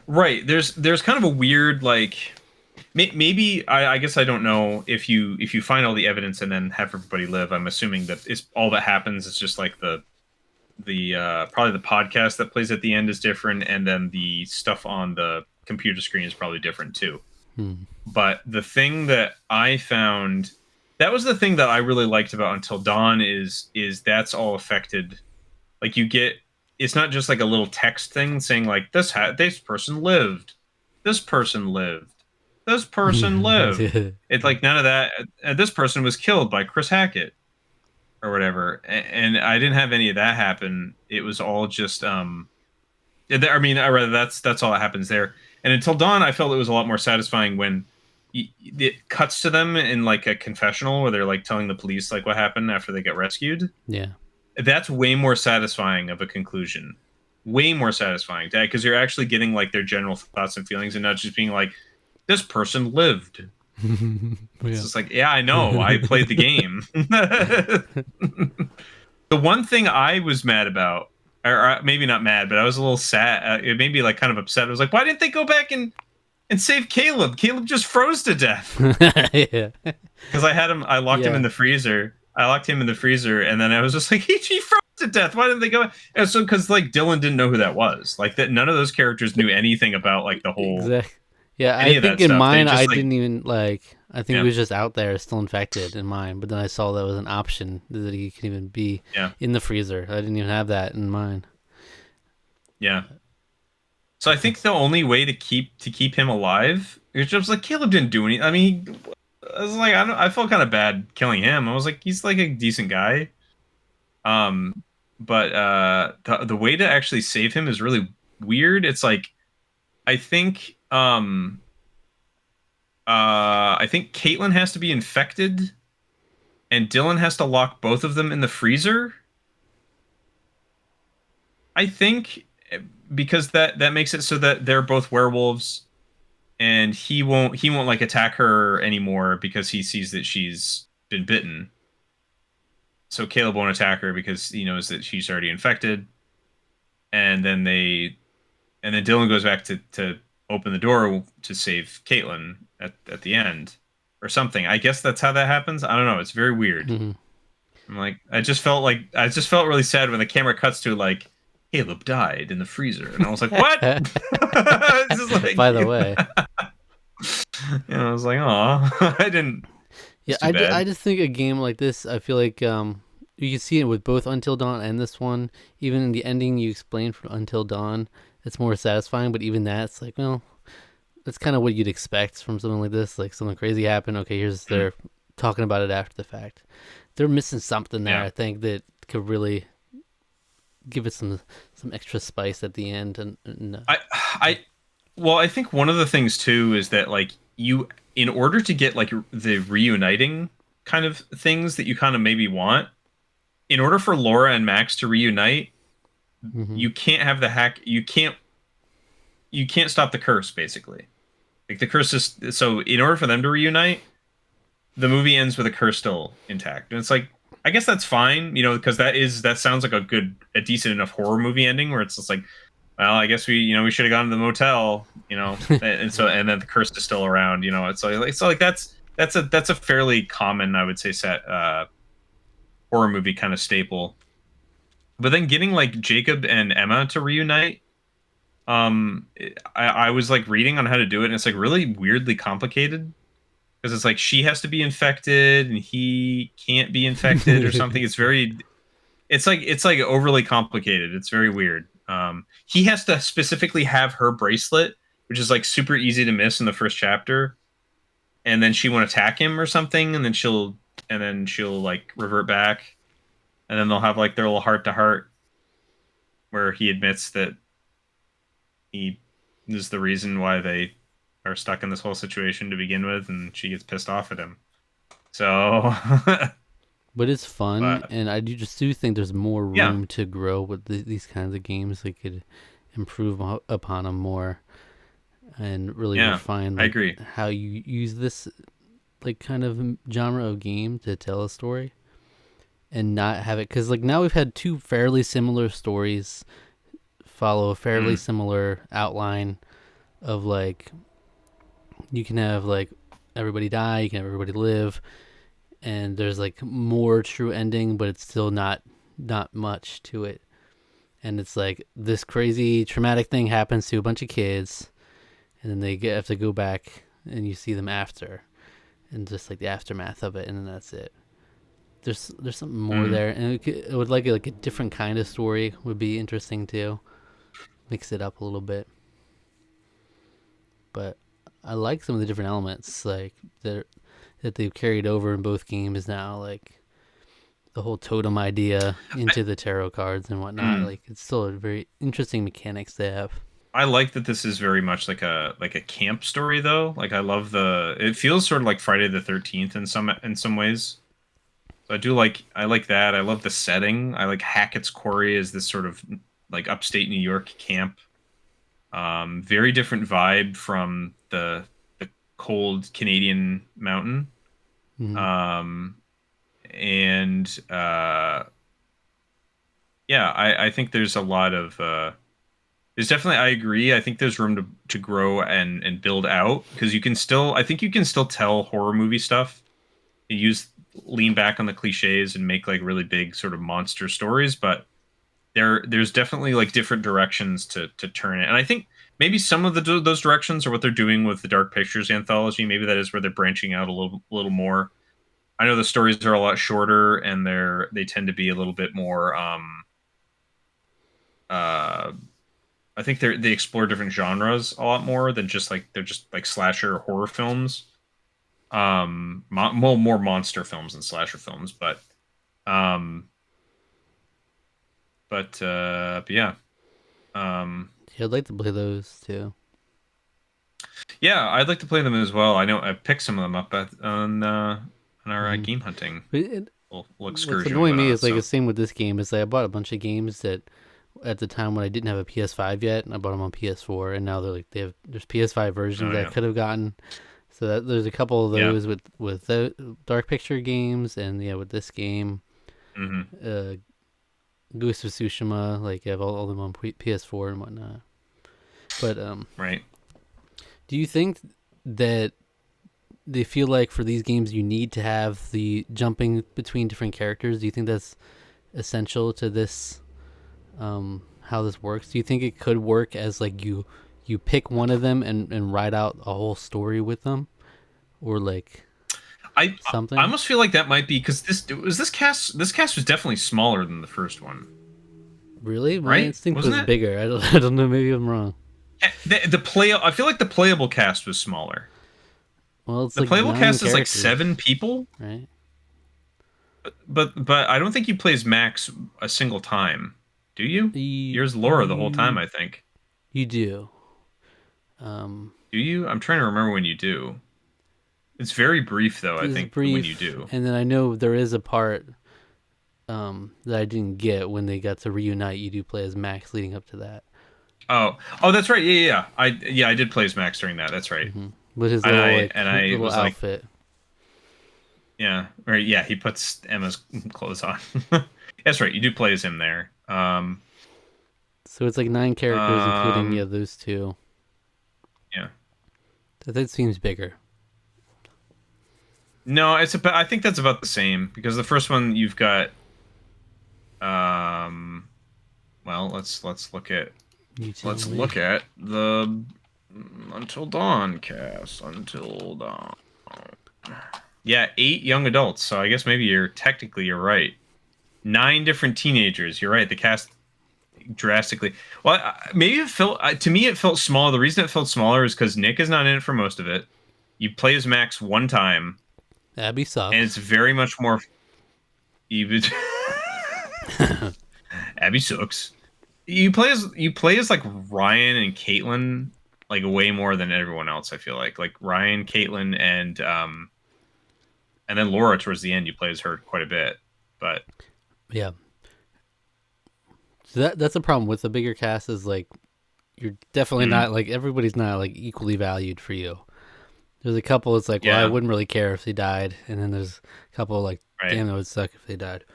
Speaker 2: right. There's kind of a weird like maybe I guess I don't know if you find all the evidence and then have everybody live. I'm assuming that it's all that happens is just like the probably the podcast that plays at the end is different, and then the stuff on the computer screen is probably different too.
Speaker 1: Hmm.
Speaker 2: But the thing that I found that was the thing that I really liked about Until Dawn is that's all affected. Like you get it's not just like a little text thing saying like this person lived, this person lived, this person lived. It's like none of that. This person was killed by Chris Hackett or whatever, and I didn't have any of that happen. It was all just I mean, I rather that's all that happens there. And Until Dawn, I felt it was a lot more satisfying when it cuts to them in like a confessional where they're like telling the police like what happened after they get rescued.
Speaker 1: Yeah.
Speaker 2: That's way more satisfying of a conclusion. Way more satisfying, Dad, because you're actually getting like their general thoughts and feelings and not just being like, this person lived. It's
Speaker 1: Yeah.
Speaker 2: just like, yeah, I know. I played the game. The one thing I was mad about, or maybe not mad, but I was a little sad. It made me like kind of upset. I was like, why didn't they go back and and save Caleb. Caleb just froze to death
Speaker 1: Yeah.
Speaker 2: because I locked him in
Speaker 1: Yeah.
Speaker 2: the freezer. I locked him in the freezer, and then I was just like, he froze to death. Why didn't they go? And so because like Dylan didn't know who that was, like that none of those characters knew anything about like the whole
Speaker 1: Exactly. Yeah, I
Speaker 2: any of
Speaker 1: think
Speaker 2: that
Speaker 1: in
Speaker 2: stuff. They
Speaker 1: mine I
Speaker 2: just like
Speaker 1: didn't even like. I think it
Speaker 2: yeah,
Speaker 1: was just out there, still infected in mine. But then I saw that was an option that he can even be
Speaker 2: yeah,
Speaker 1: in the freezer. I didn't even have that in mine.
Speaker 2: yeah. So I
Speaker 1: But
Speaker 2: think the only way to keep him alive is just like Caleb didn't do anything. I mean, I was like, I felt kind of bad killing him. I was like, he's like a decent guy. Um, but the way to actually save him is really weird. It's like I think I think Caitlin has to be infected, and Dylan has to lock both of them in the freezer. I think because that makes it so that they're both werewolves, and he won't like attack her anymore because he sees that she's been bitten. So Caleb won't attack her because he knows that she's already infected, and then Dylan goes back to open the door to save Caitlin at the end or something. I guess that's how that happens. I don't know. It's very weird.
Speaker 1: mhm.
Speaker 2: I'm like, I just felt really sad when the camera cuts to like Caleb died in the freezer, and I was like, what? It's just like,
Speaker 1: By the way,
Speaker 2: I was like, oh, I didn't.
Speaker 1: yeah,
Speaker 2: It's too
Speaker 1: I
Speaker 2: bad.
Speaker 1: just think a game like this, I feel like you can see it with both Until Dawn and this one. Even in the ending you explained for Until Dawn, it's more satisfying. But even that, it's like, well, that's kind of what you'd expect from something like this. Like something crazy happened. Okay, here's
Speaker 2: Mm,
Speaker 1: they're talking about it after the fact. They're missing something there.
Speaker 2: yeah,
Speaker 1: I think that could really give it some extra spice at the end.
Speaker 2: I well, I think one of the things too is that like in order to get like the reuniting kind of things that you kind of maybe want, in order for Laura and Max to reunite,
Speaker 1: Mm-hmm.
Speaker 2: you can't have the hack. You can't stop the curse basically. Like the curse is so in order for them to reunite, the movie ends with a curse still intact, and it's like I guess that's fine, because that sounds like a decent enough horror movie ending where it's just like, well, I guess we should have gone to the motel, and so and then the curse is still around, it's like that's a fairly common, I would say, set horror movie kind of staple. But then getting like Jacob and Emma to reunite, I was like reading on how to do it, and it's like really weirdly complicated because it's like she has to be infected and he can't be infected or something. It's like overly complicated. It's very weird. He has to specifically have her bracelet, which is like super easy to miss in the first chapter, and then she won't attack him or something, and then she'll like revert back, and then they'll have like their little heart to heart where he admits that he is the reason why they are stuck in this whole situation to begin with, and she gets pissed off at him. So,
Speaker 1: But it's fun,
Speaker 2: but
Speaker 1: and I just do think there's more
Speaker 2: yeah,
Speaker 1: room to grow with these kinds of games. They could improve upon them more and really
Speaker 2: yeah,
Speaker 1: refine
Speaker 2: I
Speaker 1: like
Speaker 2: agree.
Speaker 1: how you use this like kind of genre of game to tell a story and not have it because like now we've had two fairly similar stories follow a fairly
Speaker 2: Mm,
Speaker 1: similar outline of like you can have like everybody die, you can have everybody live, and there's like more true ending, but it's still not much to it. And it's like this crazy traumatic thing happens to a bunch of kids, and then have to go back and you see them after, and just like the aftermath of it, and then that's it. There's something more
Speaker 2: mm.
Speaker 1: there, and it would like a different kind of story would be interesting too. Mix it up a little bit, but I like some of the different elements like that they've carried over in both games now, like the whole totem idea
Speaker 2: I,
Speaker 1: into the tarot cards and whatnot.
Speaker 2: mm.
Speaker 1: Like it's still a very interesting mechanics they have.
Speaker 2: I like that this is very much like a camp story though. Like I love it feels sort of like Friday the 13th in some ways. So I like that. I love the setting. I like Hackett's Quarry as this sort of like upstate New York camp. Very different vibe from the cold Canadian mountain.
Speaker 1: Mm-hmm.
Speaker 2: Um, and yeah, I think there's a lot of there's definitely, I agree. I think there's room to grow and build out because you can still, I think you can still tell horror movie stuff. You use lean back on the cliches and make like really big sort of monster stories, but there's definitely like different directions to turn it. And I think maybe some of those directions are what they're doing with the Dark Pictures anthology. Maybe that is where they're branching out a little more. I know the stories are a lot shorter and they tend to be a little bit more uh I think they explore different genres a lot more than just like they're just like slasher horror films. More monster films than slasher films, um but yeah. Um
Speaker 1: Yeah, I'd like to play those too.
Speaker 2: yeah, I'd like to play them as well. I know I picked some of them up on our
Speaker 1: Mm.
Speaker 2: game hunting
Speaker 1: But
Speaker 2: little
Speaker 1: what's
Speaker 2: excursion we
Speaker 1: annoying
Speaker 2: went
Speaker 1: me
Speaker 2: on.
Speaker 1: is like the
Speaker 2: So
Speaker 1: same with this game. Is like I bought a bunch of games that at the time when I didn't have a PS5 yet, and I bought them on PS4, and now they're like there's PS5 versions
Speaker 2: oh
Speaker 1: that I
Speaker 2: yeah,
Speaker 1: could have gotten. So there's a couple of
Speaker 2: yeah.
Speaker 1: those with the Dark Picture games, and yeah, with this game,
Speaker 2: Hmm.
Speaker 1: uh, Ghost of Tsushima, like I have all of them on PS4 and whatnot. But
Speaker 2: Right.
Speaker 1: do you think that they feel like for these games you need to have the jumping between different characters? Do you think that's essential to this? How this works? Do you think it could work as like you pick one of them and write out a whole story with them, or like
Speaker 2: I I
Speaker 1: something?
Speaker 2: almost feel like that might be because this cast was definitely smaller than the first one,
Speaker 1: Really, my
Speaker 2: right?
Speaker 1: instinct
Speaker 2: Wasn't
Speaker 1: was
Speaker 2: it?
Speaker 1: bigger. I don't know. Maybe I'm wrong.
Speaker 2: The play I feel like the playable cast was smaller.
Speaker 1: Well, it's
Speaker 2: The
Speaker 1: like
Speaker 2: playable
Speaker 1: nine
Speaker 2: cast is like
Speaker 1: characters,
Speaker 2: 7 people,
Speaker 1: right?
Speaker 2: but I don't think you play as Max a single time. Do you?
Speaker 1: You
Speaker 2: Yours Laura the whole time,
Speaker 1: you
Speaker 2: I think.
Speaker 1: you do. Um,
Speaker 2: Do you? I'm trying to remember when you do. It's very brief though, I
Speaker 1: this is
Speaker 2: think, when you
Speaker 1: brief,
Speaker 2: do.
Speaker 1: and then I know there is a part that I didn't get when they got to reunite. You do play as Max leading up to that.
Speaker 2: Oh, that's right. Yeah, I did play as Max during that. That's right.
Speaker 1: With his
Speaker 2: And
Speaker 1: little
Speaker 2: I
Speaker 1: like
Speaker 2: and I
Speaker 1: little
Speaker 2: was like,
Speaker 1: outfit.
Speaker 2: yeah, or yeah, he puts Emma's clothes on. That's right. You do play as him there.
Speaker 1: So it's like nine characters, including
Speaker 2: Um,
Speaker 1: those two.
Speaker 2: yeah.
Speaker 1: That seems bigger.
Speaker 2: No, it's about. I think that's about the same because the first one you've got. Um, well,
Speaker 1: You tell
Speaker 2: let's
Speaker 1: me.
Speaker 2: look at the Until Dawn cast. Until Dawn. Yeah, 8 young adults. So I guess maybe you're right. 9 different teenagers. You're right. The cast drastically. Well, maybe it felt to me it felt small. The reason it felt smaller is because Nick is not in it for most of it. You play as Max one time,
Speaker 1: Abby
Speaker 2: and it's
Speaker 1: sucks.
Speaker 2: very much more even. Abby sucks. You play as like Ryan and Caitlin like way more than everyone else. I feel like Ryan, Caitlin, and then Laura towards the end. You play as her quite a bit, but
Speaker 1: Yeah. So that's a problem with the bigger cast is like you're definitely
Speaker 2: mm,
Speaker 1: not like everybody's not like equally valued for you. There's a couple it's like, well, I
Speaker 2: yeah,
Speaker 1: wouldn't really care if they died, and then there's a couple like,
Speaker 2: right.
Speaker 1: damn, that would suck if they died.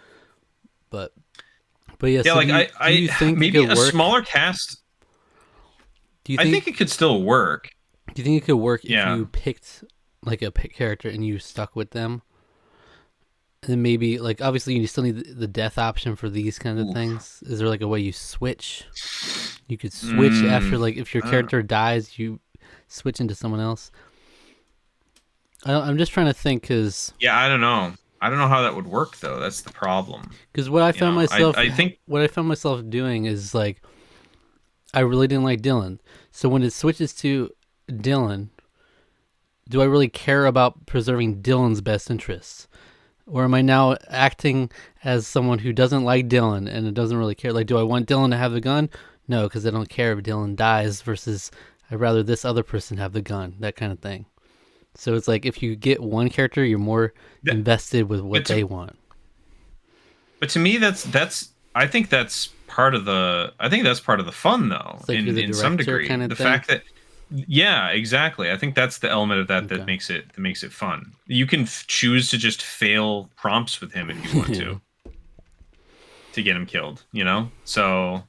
Speaker 1: But yeah,
Speaker 2: Yeah,
Speaker 1: so
Speaker 2: like
Speaker 1: do you think it
Speaker 2: maybe
Speaker 1: could
Speaker 2: a
Speaker 1: work?
Speaker 2: smaller cast.
Speaker 1: Do you
Speaker 2: I
Speaker 1: think
Speaker 2: think it could still work.
Speaker 1: do you think it could work if
Speaker 2: Yeah.
Speaker 1: you picked like a pick character and you stuck with them? And then maybe like obviously you still need the death option for these kind of
Speaker 2: Oof.
Speaker 1: things. Is there like a way you switch? You could switch after
Speaker 2: Mm,
Speaker 1: like if your
Speaker 2: uh,
Speaker 1: character dies, you switch into someone else. I'm just trying to think
Speaker 2: yeah, I don't know. I don't know how that would work though. That's the problem.
Speaker 1: because what I
Speaker 2: You
Speaker 1: found
Speaker 2: know,
Speaker 1: myself
Speaker 2: I think
Speaker 1: doing is like I really didn't like Dylan. So when it switches to Dylan, do I really care about preserving Dylan's best interests? Or am I now acting as someone who doesn't like Dylan and it doesn't really care? Like, do I want Dylan to have the gun? No, because I don't care if Dylan dies versus I'd rather this other person have the gun, that kind of thing. So it's like if you get one character, you're more
Speaker 2: that,
Speaker 1: invested with
Speaker 2: but
Speaker 1: what
Speaker 2: to
Speaker 1: they want.
Speaker 2: but to me that's I think that's part of the fun though
Speaker 1: It's like you're
Speaker 2: in
Speaker 1: the
Speaker 2: some
Speaker 1: director
Speaker 2: degree.
Speaker 1: kind of
Speaker 2: The
Speaker 1: thing.
Speaker 2: fact that yeah, exactly. I think that's the element of that
Speaker 1: Okay.
Speaker 2: that makes it fun. You can choose to just fail prompts with him if you want to get him killed, you know? So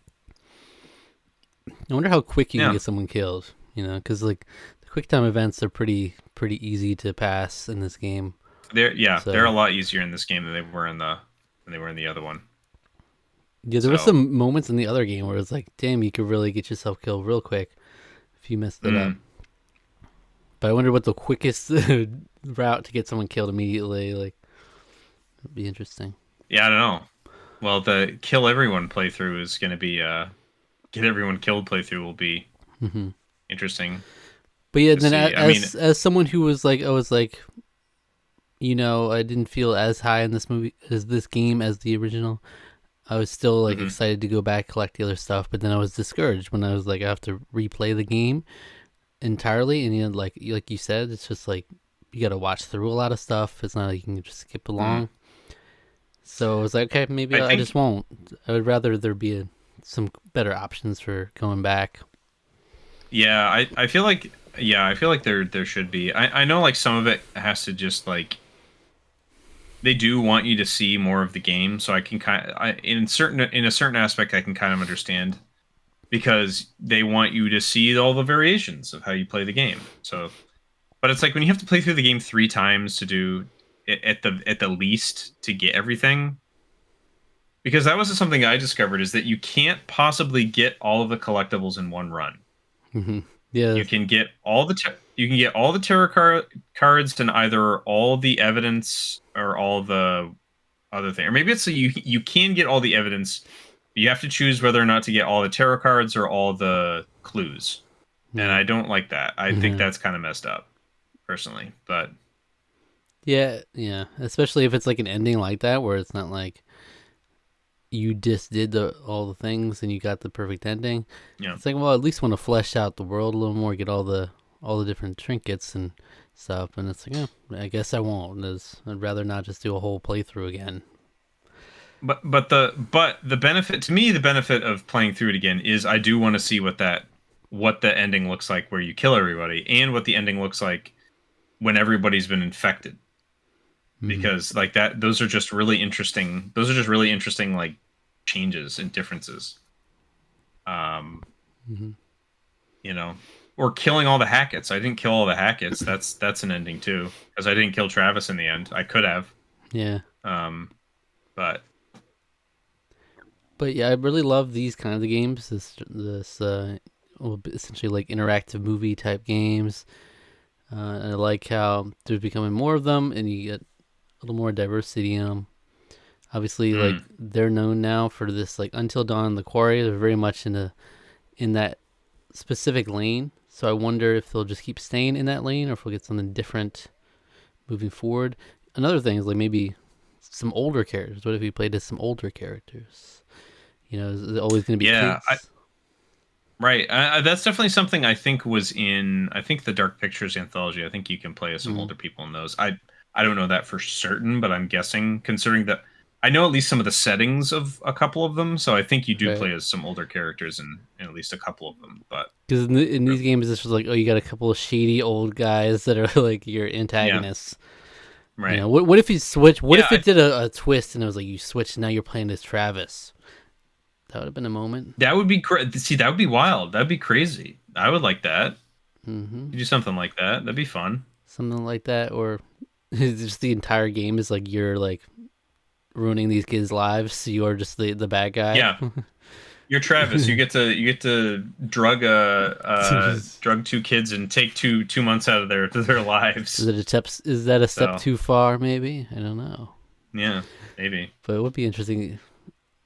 Speaker 1: I wonder how quick you can
Speaker 2: Yeah,
Speaker 1: get someone killed. Because like the quick time events are pretty easy to pass in this game.
Speaker 2: they're a
Speaker 1: So
Speaker 2: lot easier in this game than they were in the other one.
Speaker 1: yeah, there was
Speaker 2: So,
Speaker 1: some moments in the other game where it's like, damn, you could really get yourself killed real quick if you messed it up.
Speaker 2: mm,
Speaker 1: But I wonder what the quickest route to get someone killed immediately like would be interesting.
Speaker 2: yeah, I don't know. Well, the kill everyone playthrough is going to be get everyone killed playthrough will be
Speaker 1: Hmm.
Speaker 2: interesting
Speaker 1: But yeah,
Speaker 2: to
Speaker 1: then
Speaker 2: see. I mean,
Speaker 1: as someone who was like, I was like, I didn't feel as high in this movie as this game as the original. I was still like
Speaker 2: mhm,
Speaker 1: excited to go back collect the other stuff, but then I was discouraged when I was like, I have to replay the game entirely, and like you said, it's just like you got to watch through a lot of stuff. It's not like you can just skip
Speaker 2: mhm.
Speaker 1: along. So I was like, okay, maybe
Speaker 2: I
Speaker 1: I just
Speaker 2: think
Speaker 1: won't. I would rather there be some better options for going back.
Speaker 2: yeah, I feel like there should be. I know like some of it has to just like they do want you to see more of the game, so I can in a certain aspect I can kind of understand because they want you to see all the variations of how you play the game. So, but it's like when you have to play through the game 3 times to do it at the least to get everything, because that was something I discovered is that you can't possibly get all of the collectibles in one run.
Speaker 1: Hmm. Yeah.
Speaker 2: You can get all the cards and either all the evidence or all the other thing, or maybe it's so you can get all the evidence. But you have to choose whether or not to get all the tarot cards or all the clues, and
Speaker 1: Yeah.
Speaker 2: I don't like that. I think
Speaker 1: Yeah.
Speaker 2: that's kind of messed up, personally. But
Speaker 1: Yeah. Yeah. Especially if it's like an ending like that, where it's not like you just did all the things and you got the perfect ending.
Speaker 2: you know,
Speaker 1: It's like, well, at least want to flesh out the world a little more, get all the different trinkets and stuff. And it's like, I guess I won't. I'd rather not just do a whole playthrough again.
Speaker 2: but the benefit to me, the benefit of playing through it again is I do want to see what the ending looks like where you kill everybody, and what the ending looks like when everybody's been infected,
Speaker 1: Hmm.
Speaker 2: because like that those are just really interesting like changes and differences. um
Speaker 1: Hmm.
Speaker 2: you know, or killing all the Hackets. I didn't kill all the Hackets. That's an ending too, because I didn't kill Travis in the end. I could have.
Speaker 1: Yeah.
Speaker 2: um but
Speaker 1: But yeah, I really love these kinds of games. Essentially like interactive movie type games. And I like how there's becoming more of them, and you get a little more diversity in them. Obviously, like
Speaker 2: mm,
Speaker 1: they're known now for this, like Until Dawn, the Quarry. They're very much in that specific lane. So I wonder if they'll just keep staying in that lane, or if we'll get something different moving forward. Another thing is like maybe some older characters. What if we played as some older characters? Is it always going to be
Speaker 2: yeah,
Speaker 1: kids?
Speaker 2: right. That's definitely something I think was in, I think, the Dark Pictures anthology. I think you can play as some
Speaker 1: Mm,
Speaker 2: older people in those. I don't know that for certain, but I'm guessing, considering that I know at least some of the settings of a couple of them, so I think you do
Speaker 1: right.
Speaker 2: play as some older characters in at least a couple of them. But
Speaker 1: Because in these games, it's just like, oh, you got a couple of shady old guys that are like your
Speaker 2: yeah,
Speaker 1: antagonists.
Speaker 2: right.
Speaker 1: What if you switch? What
Speaker 2: Yeah,
Speaker 1: if it did a twist and it was like you switched and now you're playing as Travis? That would have been a moment.
Speaker 2: that would be see, that would be wild. That'd be crazy. I would like that.
Speaker 1: Hmm.
Speaker 2: You do something like that. That'd be fun.
Speaker 1: Something like that, or just the entire game is like you're like ruining these kids' lives. So you're just the bad guy.
Speaker 2: Yeah, you're Travis. You get to drug 2 kids and take two months out of their lives.
Speaker 1: Is that a step
Speaker 2: So
Speaker 1: too far? Maybe, I don't know,
Speaker 2: yeah, maybe.
Speaker 1: but it would be interesting.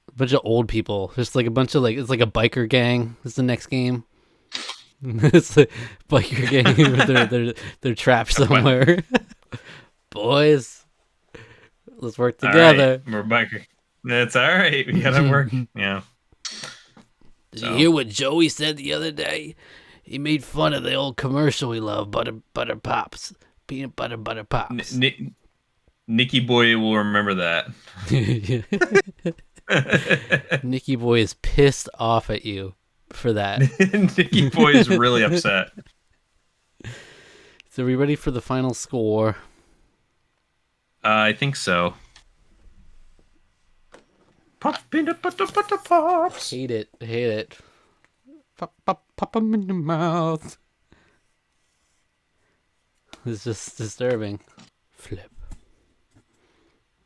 Speaker 1: A bunch of old people, just like a bunch of like it's like a biker gang. This is the next game. It's like biker gang. They're trapped
Speaker 2: What?
Speaker 1: somewhere. Boys, let's work
Speaker 2: All right,
Speaker 1: together.
Speaker 2: we're biker. That's all right. We gotta work.
Speaker 1: Did
Speaker 2: Yeah.
Speaker 1: you
Speaker 2: So
Speaker 1: hear what Joey said the other day? He made fun of the old commercial we love, butter pops, peanut butter
Speaker 2: N-
Speaker 1: pops.
Speaker 2: Nick, Nicky Boy will remember that.
Speaker 1: Nicky Boy is pissed off at you for that.
Speaker 2: Nicky Boy is really upset.
Speaker 1: So, are we ready for the final score?
Speaker 2: I think so. Pop peanut butter pops.
Speaker 1: Hate it. pop 'em in the mouth. It's just disturbing. Flip.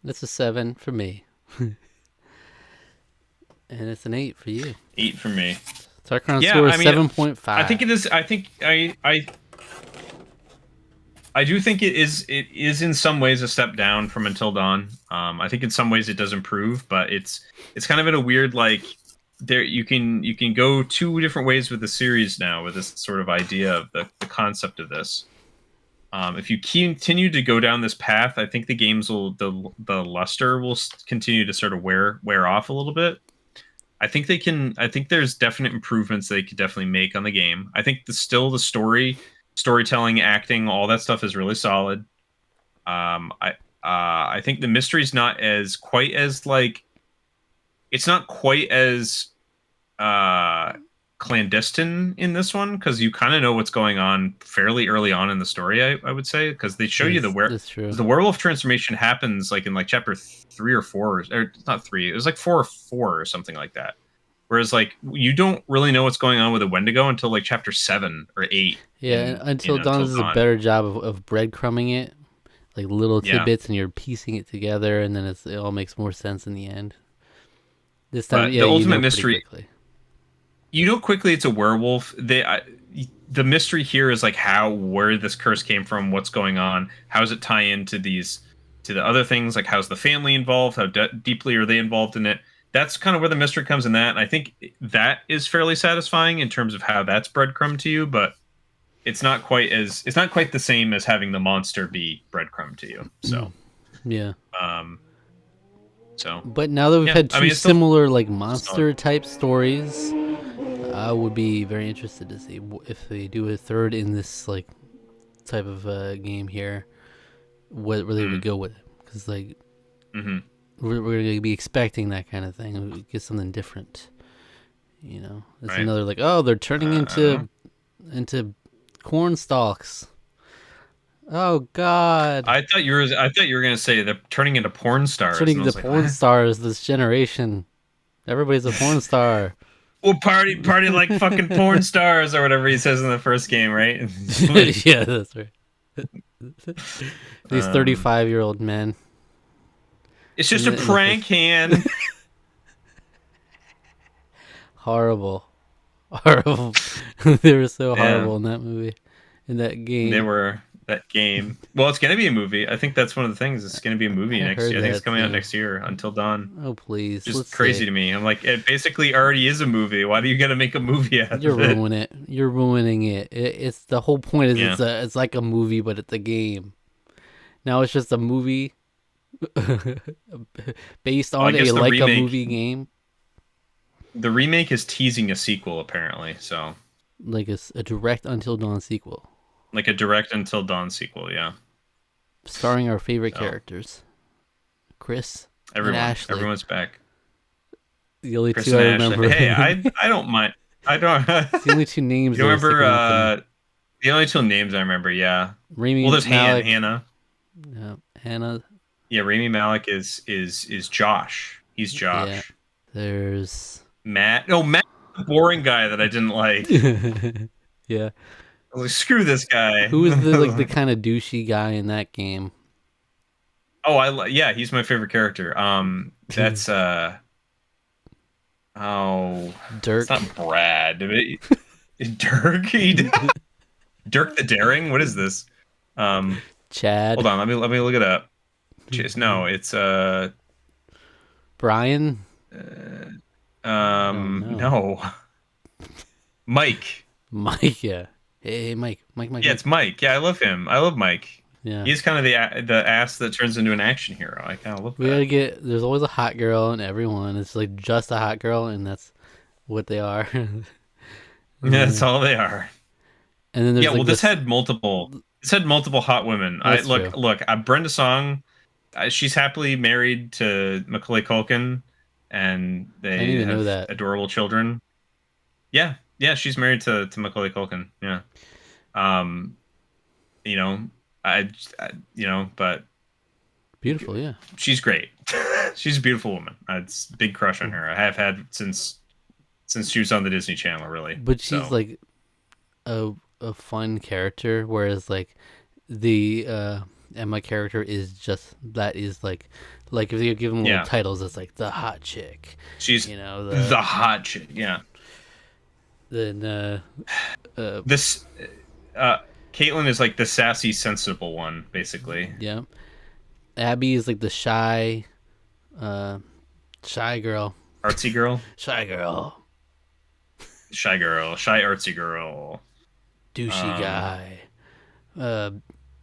Speaker 1: That's a 7 for me. And it's an 8 for you.
Speaker 2: 8 for me.
Speaker 1: Tarqaron
Speaker 2: Yeah,
Speaker 1: score
Speaker 2: I
Speaker 1: is
Speaker 2: mean,
Speaker 1: 7.5.
Speaker 2: I think it is. I think I do think it is. It is in some ways a step down from Until Dawn. I think in some ways it does improve, but it's kind of in a weird like there you can go two different ways with the series now with this sort of idea of the concept of this. If you continue to go down this path, I think the games will the luster will continue to sort of wear off a little bit. I think they can. I think there's definite improvements they could definitely make on the game. I think the storytelling, acting, all that stuff is really solid. I think the mystery's not as quite as like it's not quite as uh clandestine in this one because you kind of know what's going on fairly early on in the story. I would say because they show you
Speaker 1: That's true.
Speaker 2: the werewolf transformation happens like in like chapter 3 or 4 or it's not 3. It was like 4 or 4 or something like that. Whereas like you don't really know what's going on with a Wendigo until like chapter 7 or 8.
Speaker 1: Yeah, Until
Speaker 2: In
Speaker 1: Dawn
Speaker 2: Until
Speaker 1: does a
Speaker 2: Dawn.
Speaker 1: better job of breadcrumbing it, like little
Speaker 2: Yeah.
Speaker 1: tidbits, and you're piecing it together, and then it all makes more sense in the end. This time,
Speaker 2: But
Speaker 1: yeah,
Speaker 2: the
Speaker 1: you
Speaker 2: ultimate
Speaker 1: know
Speaker 2: mystery,
Speaker 1: pretty quickly.
Speaker 2: you know quickly it's a werewolf. The mystery here is like where this curse came from, what's going on, how does it tie into to the other things, like how's the family involved, how deeply are they involved in it. That's kind of where the mystery comes in that, and I think that is fairly satisfying in terms of how that's breadcrumb to you, but it's not quite the same as having the monster be breadcrumb to you. So
Speaker 1: Yeah.
Speaker 2: um so
Speaker 1: But now that we've
Speaker 2: yeah,
Speaker 1: had
Speaker 2: I
Speaker 1: two
Speaker 2: mean it's still
Speaker 1: similar like
Speaker 2: solid.
Speaker 1: monster type stories, I would be very interested to see if they do a third in this like type of game here, where they would go with it. Because like
Speaker 2: Mm-hmm.
Speaker 1: we're gonna be expecting that kind of thing. We get something different. It's
Speaker 2: Right.
Speaker 1: another like, oh, they're turning
Speaker 2: I don't know.
Speaker 1: into corn stalks. Oh God,
Speaker 2: I thought you were gonna say they're turning into porn stars,
Speaker 1: turning
Speaker 2: and I
Speaker 1: into
Speaker 2: was like,
Speaker 1: porn
Speaker 2: what?
Speaker 1: stars this generation. Everybody's a porn star.
Speaker 2: Well, party like fucking porn stars or whatever he says in the first game, right?
Speaker 1: Yeah, that's right. These
Speaker 2: um,
Speaker 1: 35-year-old men
Speaker 2: it's just a
Speaker 1: in the
Speaker 2: prank,
Speaker 1: first.
Speaker 2: Han.
Speaker 1: Horrible, horrible. They were so
Speaker 2: Yeah,
Speaker 1: horrible in that movie, in that
Speaker 2: they
Speaker 1: game.
Speaker 2: were that game. Well, it's gonna be a movie. I think that's one of the things. It's gonna be a movie
Speaker 1: I
Speaker 2: next
Speaker 1: heard
Speaker 2: year. I think it's
Speaker 1: that
Speaker 2: coming out
Speaker 1: too.
Speaker 2: next year. Until Dawn.
Speaker 1: Oh please,
Speaker 2: Just
Speaker 1: let's
Speaker 2: crazy
Speaker 1: see.
Speaker 2: to me. I'm like, it basically already is a movie. Why do you got to make a movie out
Speaker 1: You're
Speaker 2: of it?
Speaker 1: ruining it. You're ruining it. It's the whole point is
Speaker 2: Yeah.
Speaker 1: it's like a movie, but it's a game. Now it's just a movie based
Speaker 2: Well, I
Speaker 1: on a
Speaker 2: guess
Speaker 1: like a movie game,
Speaker 2: the remake is teasing a sequel apparently. So
Speaker 1: like a direct Until Dawn sequel,
Speaker 2: like a direct Until Dawn sequel. Yeah.
Speaker 1: starring our favorite
Speaker 2: So
Speaker 1: characters, Chris and Ashley.
Speaker 2: everyone's back.
Speaker 1: The only
Speaker 2: Chris
Speaker 1: two
Speaker 2: and
Speaker 1: I
Speaker 2: Ashley.
Speaker 1: remember.
Speaker 2: Hey, I don't mind. I don't.
Speaker 1: It's the only two names
Speaker 2: You
Speaker 1: that
Speaker 2: don't
Speaker 1: are
Speaker 2: remember
Speaker 1: sticking out to me.
Speaker 2: the only two names I remember? Yeah. Well,
Speaker 1: Rami
Speaker 2: there's
Speaker 1: Malek,
Speaker 2: Hannah.
Speaker 1: Hannah.
Speaker 2: Yeah, Rami Malek is Josh. He's
Speaker 1: Yeah.
Speaker 2: Josh.
Speaker 1: There's
Speaker 2: Matt. No, Matt, the boring guy that I didn't like.
Speaker 1: yeah.
Speaker 2: I was like, screw this guy.
Speaker 1: Who is the kind of douchey guy in that game?
Speaker 2: Oh, yeah, he's my favorite character. That's oh, it's
Speaker 1: Dirk.
Speaker 2: not Brad. Dirk. Dirk the Daring. What is this?
Speaker 1: Chad.
Speaker 2: Hold on. Let me look it up. No, it's
Speaker 1: Brian. Oh no.
Speaker 2: no, Mike.
Speaker 1: Mike. Yeah. Hey, Mike. Mike.
Speaker 2: Yeah, it's Mike. Yeah, I love him. I love Mike.
Speaker 1: Yeah.
Speaker 2: He's kind of the ass that turns into an action hero. I kind of love
Speaker 1: We
Speaker 2: that.
Speaker 1: gotta get. There's always a hot girl in everyone. It's like just a hot girl, and that's what they are.
Speaker 2: Yeah, that's all they are.
Speaker 1: And then there's
Speaker 2: Yeah,
Speaker 1: like
Speaker 2: well,
Speaker 1: this.
Speaker 2: this had multiple hot women.
Speaker 1: That's true.
Speaker 2: Look, Brenda Song, she's happily married to Macaulay Culkin, and
Speaker 1: I didn't
Speaker 2: they
Speaker 1: even know
Speaker 2: have
Speaker 1: that.
Speaker 2: adorable children. Yeah, yeah, she's married to Macaulay Culkin. Yeah, um, you know, but
Speaker 1: Beautiful. Yeah.
Speaker 2: she's great. She's a beautiful woman. It's a big crush on her. I have had since since she was on the Disney Channel, really.
Speaker 1: but she's
Speaker 2: So
Speaker 1: like a fun character, whereas like the Emma character is just that is like if you give them little
Speaker 2: yeah,
Speaker 1: titles, it's like the hot chick,
Speaker 2: she's
Speaker 1: you know
Speaker 2: the hot chick. Yeah,
Speaker 1: then uh
Speaker 2: this uh, Caitlin is like the sassy, sensible one, basically.
Speaker 1: yeah, Abby is like the uh shy girl,
Speaker 2: Artsy girl,
Speaker 1: shy girl,
Speaker 2: shy artsy girl,
Speaker 1: douchey
Speaker 2: um,
Speaker 1: guy, uh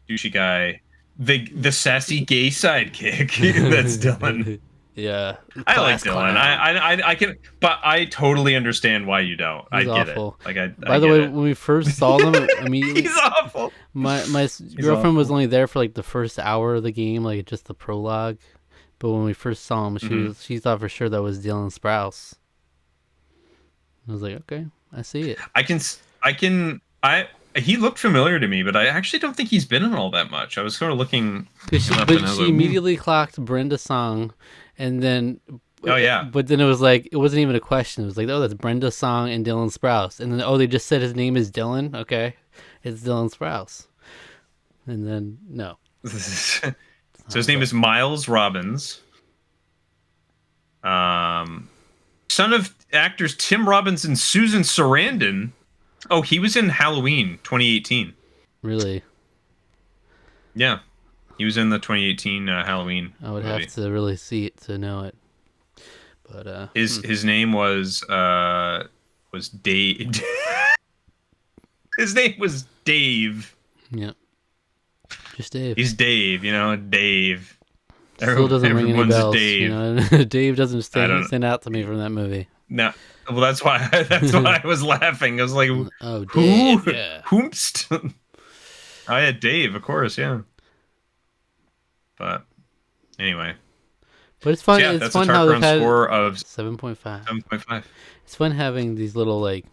Speaker 2: douchey guy, the sassy gay sidekick. That's Dylan.
Speaker 1: yeah,
Speaker 2: I like
Speaker 1: class
Speaker 2: Dylan.
Speaker 1: clown.
Speaker 2: I can, but I totally understand why you don't. I
Speaker 1: He's
Speaker 2: get it.
Speaker 1: awful.
Speaker 2: Like I
Speaker 1: By the
Speaker 2: get
Speaker 1: way,
Speaker 2: it.
Speaker 1: when we first saw them, immediately
Speaker 2: He's awful.
Speaker 1: my
Speaker 2: He's
Speaker 1: girlfriend was
Speaker 2: awful.
Speaker 1: only there for like the first hour of the game, like just the prologue. But when we first saw him,
Speaker 2: Hmm.
Speaker 1: she thought for sure that was Dylan Sprouse. I was like, okay, I see it.
Speaker 2: I he looked familiar to me, but I actually don't think he's been in all that much. I was sort of looking him up, and
Speaker 1: But
Speaker 2: I was
Speaker 1: she
Speaker 2: like, hmm.
Speaker 1: immediately clocked Brenda Song, and then,
Speaker 2: Oh yeah,
Speaker 1: but then it was like it wasn't even a question. It was like, oh, that's Brenda Song and Dylan Sprouse, and then oh, they just said his name is Dylan. Okay, it's Dylan Sprouse, and then no,
Speaker 2: so his name is Miles Robbins, son of actors Tim Robbins and Susan Sarandon. Oh, he was in Halloween 2018.
Speaker 1: really,
Speaker 2: Yeah, he was in the 2018 Halloween
Speaker 1: I would
Speaker 2: movie.
Speaker 1: have to really see it to know it. But
Speaker 2: His name was Dave. His name was Dave.
Speaker 1: yeah, just Dave.
Speaker 2: He's Dave, Dave.
Speaker 1: Still doesn't ring any
Speaker 2: Everyone's
Speaker 1: bells, you
Speaker 2: Dave.
Speaker 1: know. Dave doesn't
Speaker 2: I don't.
Speaker 1: stand out to me from that movie.
Speaker 2: No. Well, that's why. That's why I was laughing. I was like,
Speaker 1: Oh,
Speaker 2: who?
Speaker 1: Dave, yeah.
Speaker 2: Whomst? I had Dave, of course, yeah. But anyway,
Speaker 1: But it's
Speaker 2: so
Speaker 1: fun.
Speaker 2: yeah,
Speaker 1: It's
Speaker 2: that's a
Speaker 1: fun how they've
Speaker 2: Tarqaron
Speaker 1: had
Speaker 2: score of
Speaker 1: 7.5.
Speaker 2: 7.5.
Speaker 1: It's fun having these little like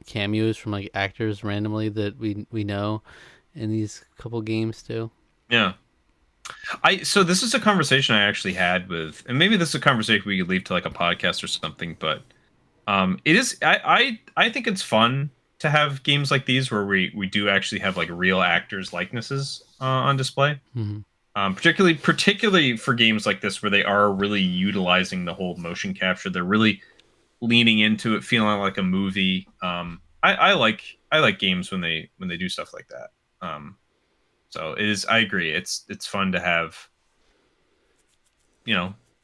Speaker 1: cameos from like actors randomly that we know in these couple games too.
Speaker 2: Yeah. So this is a conversation I actually had with, and maybe this is a conversation we could leave to like a podcast or something, but it is I think it's fun to have games like these where we do actually have like real actors likenesses on display.
Speaker 1: Mm-hmm.
Speaker 2: Particularly for games like this where they are really utilizing the whole motion capture. They're really leaning into it, feeling like a movie. I like games when they do stuff like that. So it is. I agree. It's fun to have,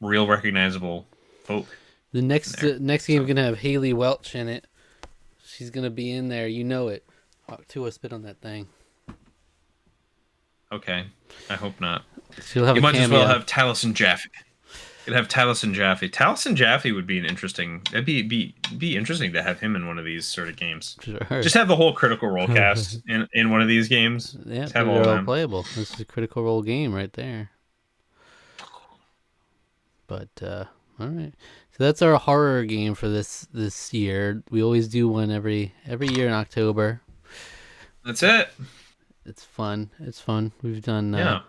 Speaker 2: real recognizable folk.
Speaker 1: The next game is gonna have Haley Welch in it. She's gonna be in there. You know it. Talk to us, spit on that thing.
Speaker 2: Okay, I hope not.
Speaker 1: She'll have
Speaker 2: You
Speaker 1: a
Speaker 2: might
Speaker 1: cameo.
Speaker 2: as well have Taliesin Jaffe. You'd have Taliesin Jaffe. Taliesin Jaffe would be an interesting. That'd be interesting to have him in one of these sort of games.
Speaker 1: Sure.
Speaker 2: Just have the whole Critical Role cast in one of these games.
Speaker 1: Yeah,
Speaker 2: Just have
Speaker 1: they're
Speaker 2: all of
Speaker 1: all
Speaker 2: them.
Speaker 1: playable. This is a Critical Role game right there. But all right, so that's our horror game for this year. We always do one every year in October.
Speaker 2: That's it.
Speaker 1: It's fun. It's fun. We've done
Speaker 2: Yeah.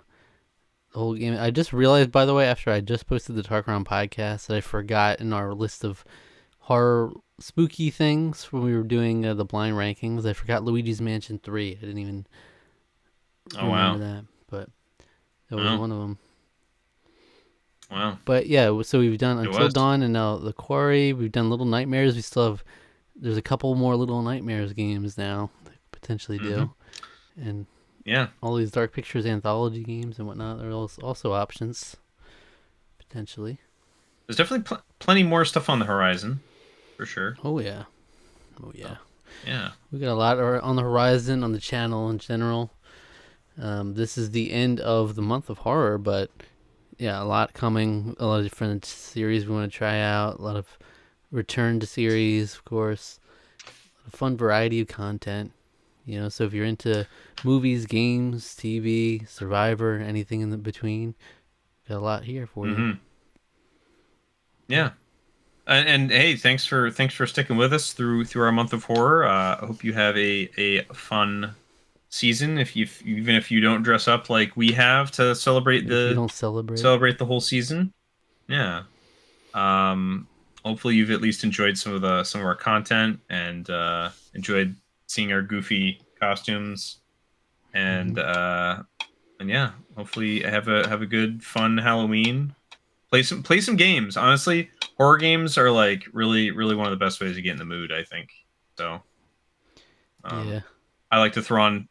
Speaker 1: the whole game. I just realized, by the way, after I just posted the Tarqaron podcast, that I forgot in our list of horror spooky things when we were doing the blind rankings. I forgot Luigi's Mansion 3. I didn't even
Speaker 2: Oh wow.
Speaker 1: remember that, but that was
Speaker 2: Wow.
Speaker 1: one of them.
Speaker 2: Wow.
Speaker 1: But yeah, so we've done
Speaker 2: It
Speaker 1: Until
Speaker 2: was.
Speaker 1: Dawn and now the Quarry. We've done Little Nightmares. We still have. There's a couple more Little Nightmares games now that we potentially do, and
Speaker 2: Yeah.
Speaker 1: all these Dark Pictures anthology games and whatnot. There are also options potentially.
Speaker 2: There's definitely plenty more stuff on the horizon, for sure.
Speaker 1: Oh yeah, oh yeah.
Speaker 2: Yeah.
Speaker 1: We got a lot on the horizon on the channel in general. This is the end of the month of horror, but yeah, a lot coming. A lot of different series we want to try out. A lot of return to series, of course. A fun variety of content. So if you're into movies, games, TV, Survivor, anything in the between, got a lot here for you.
Speaker 2: Mm-hmm. Yeah. And hey, thanks for sticking with us through our month of horror. I hope you have a fun season. Even if you don't dress up like we have to celebrate
Speaker 1: If you don't celebrate,
Speaker 2: the whole season. Yeah. hopefully you've at least enjoyed some of our content and enjoyed seeing our goofy costumes and yeah, hopefully have a good fun Halloween. Play some games. Honestly, horror games are like really one of the best ways to get in the mood, I think. So
Speaker 1: Yeah.
Speaker 2: I like to throw on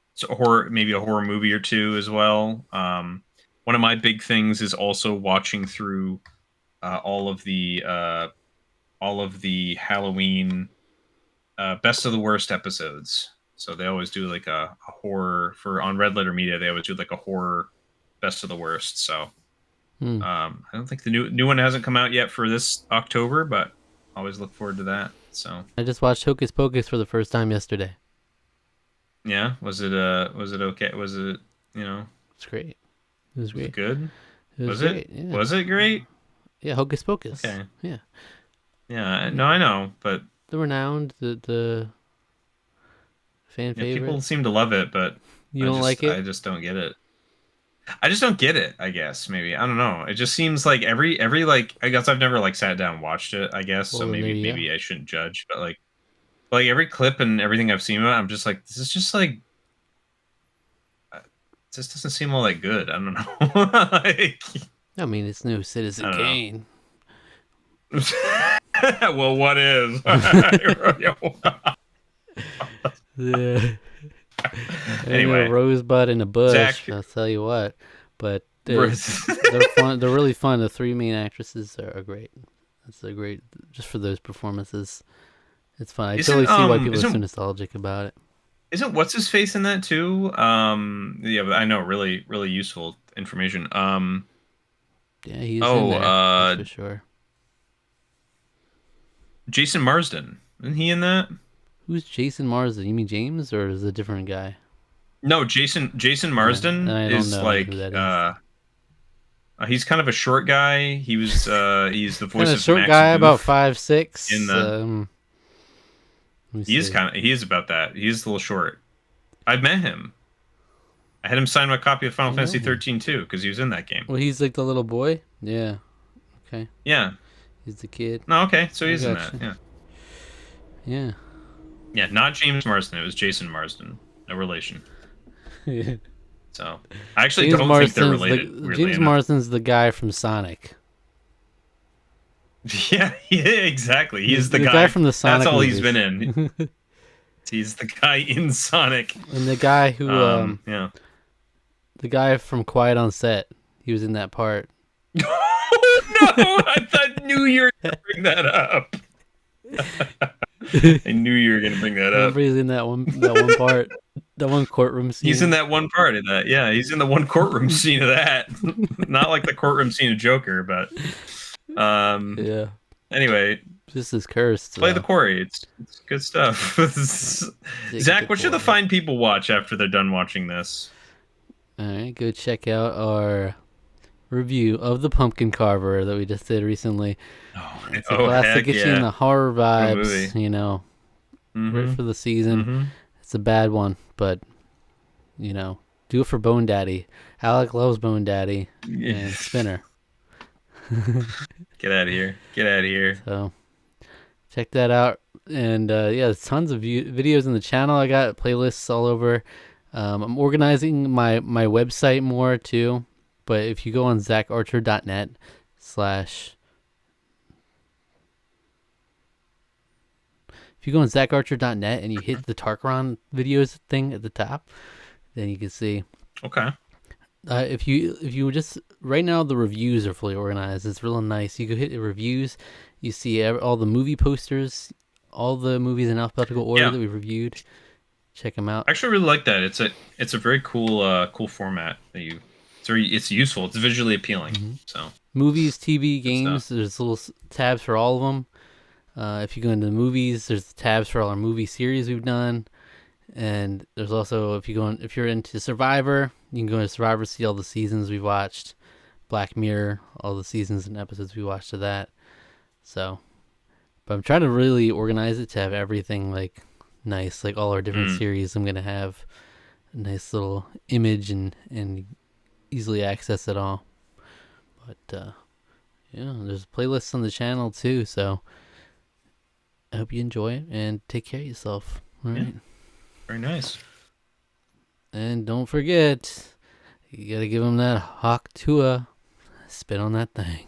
Speaker 2: maybe a horror movie or two as well. One of my big things is also watching through all of the Halloween best of the worst episodes. So they always do like a horror for on Red Letter Media. They always do like a horror best of the worst. So I don't think the new one hasn't come out yet for this October, but I always look forward to that. So
Speaker 1: I just watched Hocus Pocus for the first time yesterday.
Speaker 2: yeah, was it okay? Was it
Speaker 1: It's great. It was
Speaker 2: was it
Speaker 1: great.
Speaker 2: good?
Speaker 1: It was
Speaker 2: It
Speaker 1: great. Yeah.
Speaker 2: was it great?
Speaker 1: Yeah, Hocus Pocus.
Speaker 2: Okay.
Speaker 1: Yeah.
Speaker 2: Yeah, no, I know, but
Speaker 1: The renowned, the fan
Speaker 2: yeah,
Speaker 1: favorite.
Speaker 2: people seem to love it, but
Speaker 1: You don't like
Speaker 2: I
Speaker 1: it?
Speaker 2: just don't get it. I just don't get it, I guess. Maybe. I don't know. It just seems like every like I guess I've never like sat down and watched it, I guess. So
Speaker 1: Well, then there you
Speaker 2: maybe I shouldn't judge, but like every clip and everything I've seen about it, I'm just like this is just like this doesn't seem all that good. I don't know. Like,
Speaker 1: I mean, it's no
Speaker 2: I
Speaker 1: Citizen
Speaker 2: don't know.
Speaker 1: Kane.
Speaker 2: Well, what is?
Speaker 1: Yeah.
Speaker 2: Anyway,
Speaker 1: A rosebud in a bush.
Speaker 2: Zach-
Speaker 1: I'll tell you what. But they're
Speaker 2: Rose-
Speaker 1: fun. They're really fun. The three main actresses are great. It's a great just for those performances. It's fun. I totally see why people are so nostalgic about it.
Speaker 2: Isn't what's his face in that too? Yeah, but I know really useful information.
Speaker 1: Yeah, he's in there that's for sure.
Speaker 2: Jason Marsden. Isn't he in that?
Speaker 1: Who's Jason Marsden? You mean James, or is it a different guy?
Speaker 2: No, Jason Marsden
Speaker 1: I don't
Speaker 2: is
Speaker 1: know
Speaker 2: like
Speaker 1: who that is.
Speaker 2: He's kind of a short guy. He's the voice
Speaker 1: Kind of
Speaker 2: of
Speaker 1: short
Speaker 2: Max
Speaker 1: guy,
Speaker 2: Goof
Speaker 1: about 5'6".
Speaker 2: in the. He is about that. He is a little short. I've met him. I had him sign my copy of Final Fantasy 13 too because he was in that game.
Speaker 1: Well, he's like the little boy. Yeah. Okay.
Speaker 2: Yeah.
Speaker 1: He's the kid.
Speaker 2: No. Okay. So he's in
Speaker 1: gotcha.
Speaker 2: that. Yeah.
Speaker 1: Yeah.
Speaker 2: Yeah. Not James Marsden. It was Jason Marsden. No relation.
Speaker 1: Yeah.
Speaker 2: So I actually don't think they're related.
Speaker 1: James Marsden's the guy from Sonic.
Speaker 2: Yeah, exactly. He's the
Speaker 1: guy from the Sonic
Speaker 2: That's all
Speaker 1: movies.
Speaker 2: he's been in. He's the guy in Sonic.
Speaker 1: And the guy who,
Speaker 2: yeah.
Speaker 1: the guy from Quiet on Set, he was in that part.
Speaker 2: Oh, no! I knew you were going to bring that up. I knew you were going to bring that up.
Speaker 1: He's in that one part, that one courtroom scene.
Speaker 2: He's in that one part of that. Yeah, he's in the one courtroom scene of that. Not like the courtroom scene of Joker, but
Speaker 1: yeah.
Speaker 2: Anyway,
Speaker 1: this is cursed.
Speaker 2: play the Quarry. It's good stuff. Zach, what should the fine people watch after they're done watching this?
Speaker 1: All right, go check out our review of the Pumpkin Carver that we just did recently. It's a classic. Gets you in the horror vibes, you know. Right for the season. It's a bad one, but you know, do it for Bone Daddy. Alec loves Bone Daddy and Spinner.
Speaker 2: Get out of here. Get out of here.
Speaker 1: So check that out. And yeah, there's tons of videos in the channel. I got playlists all over. I'm organizing my website more too. But if you go on zacharcher.net/ if you go on zacharcher.net and you hit the Tarqaron videos thing at the top, then you can see.
Speaker 2: Okay.
Speaker 1: If you just right now the reviews are fully organized. It's really nice. You go hit the reviews, you see all the movie posters, all the movies in alphabetical order that we reviewed. Check them out.
Speaker 2: I actually really like that. It's a very cool format that you. It's useful. It's visually appealing. So
Speaker 1: movies, TV, games. There's little tabs for all of them. If you go into the movies, there's tabs for all our movie series we've done. And there's also if you're into Survivor, you can go into Survivor, see all the seasons we've watched. Black Mirror, all the seasons and episodes we watched of that. So, but I'm trying to really organize it to have everything like nice, like all our different series. I'm gonna have a nice little image and easily access it all. But yeah, there's playlists on the channel too, so I hope you enjoy it and take care of yourself. All
Speaker 2: Yeah,
Speaker 1: right.
Speaker 2: very nice.
Speaker 1: And don't forget, you gotta give him that Hawk Tua. Spit on that thing.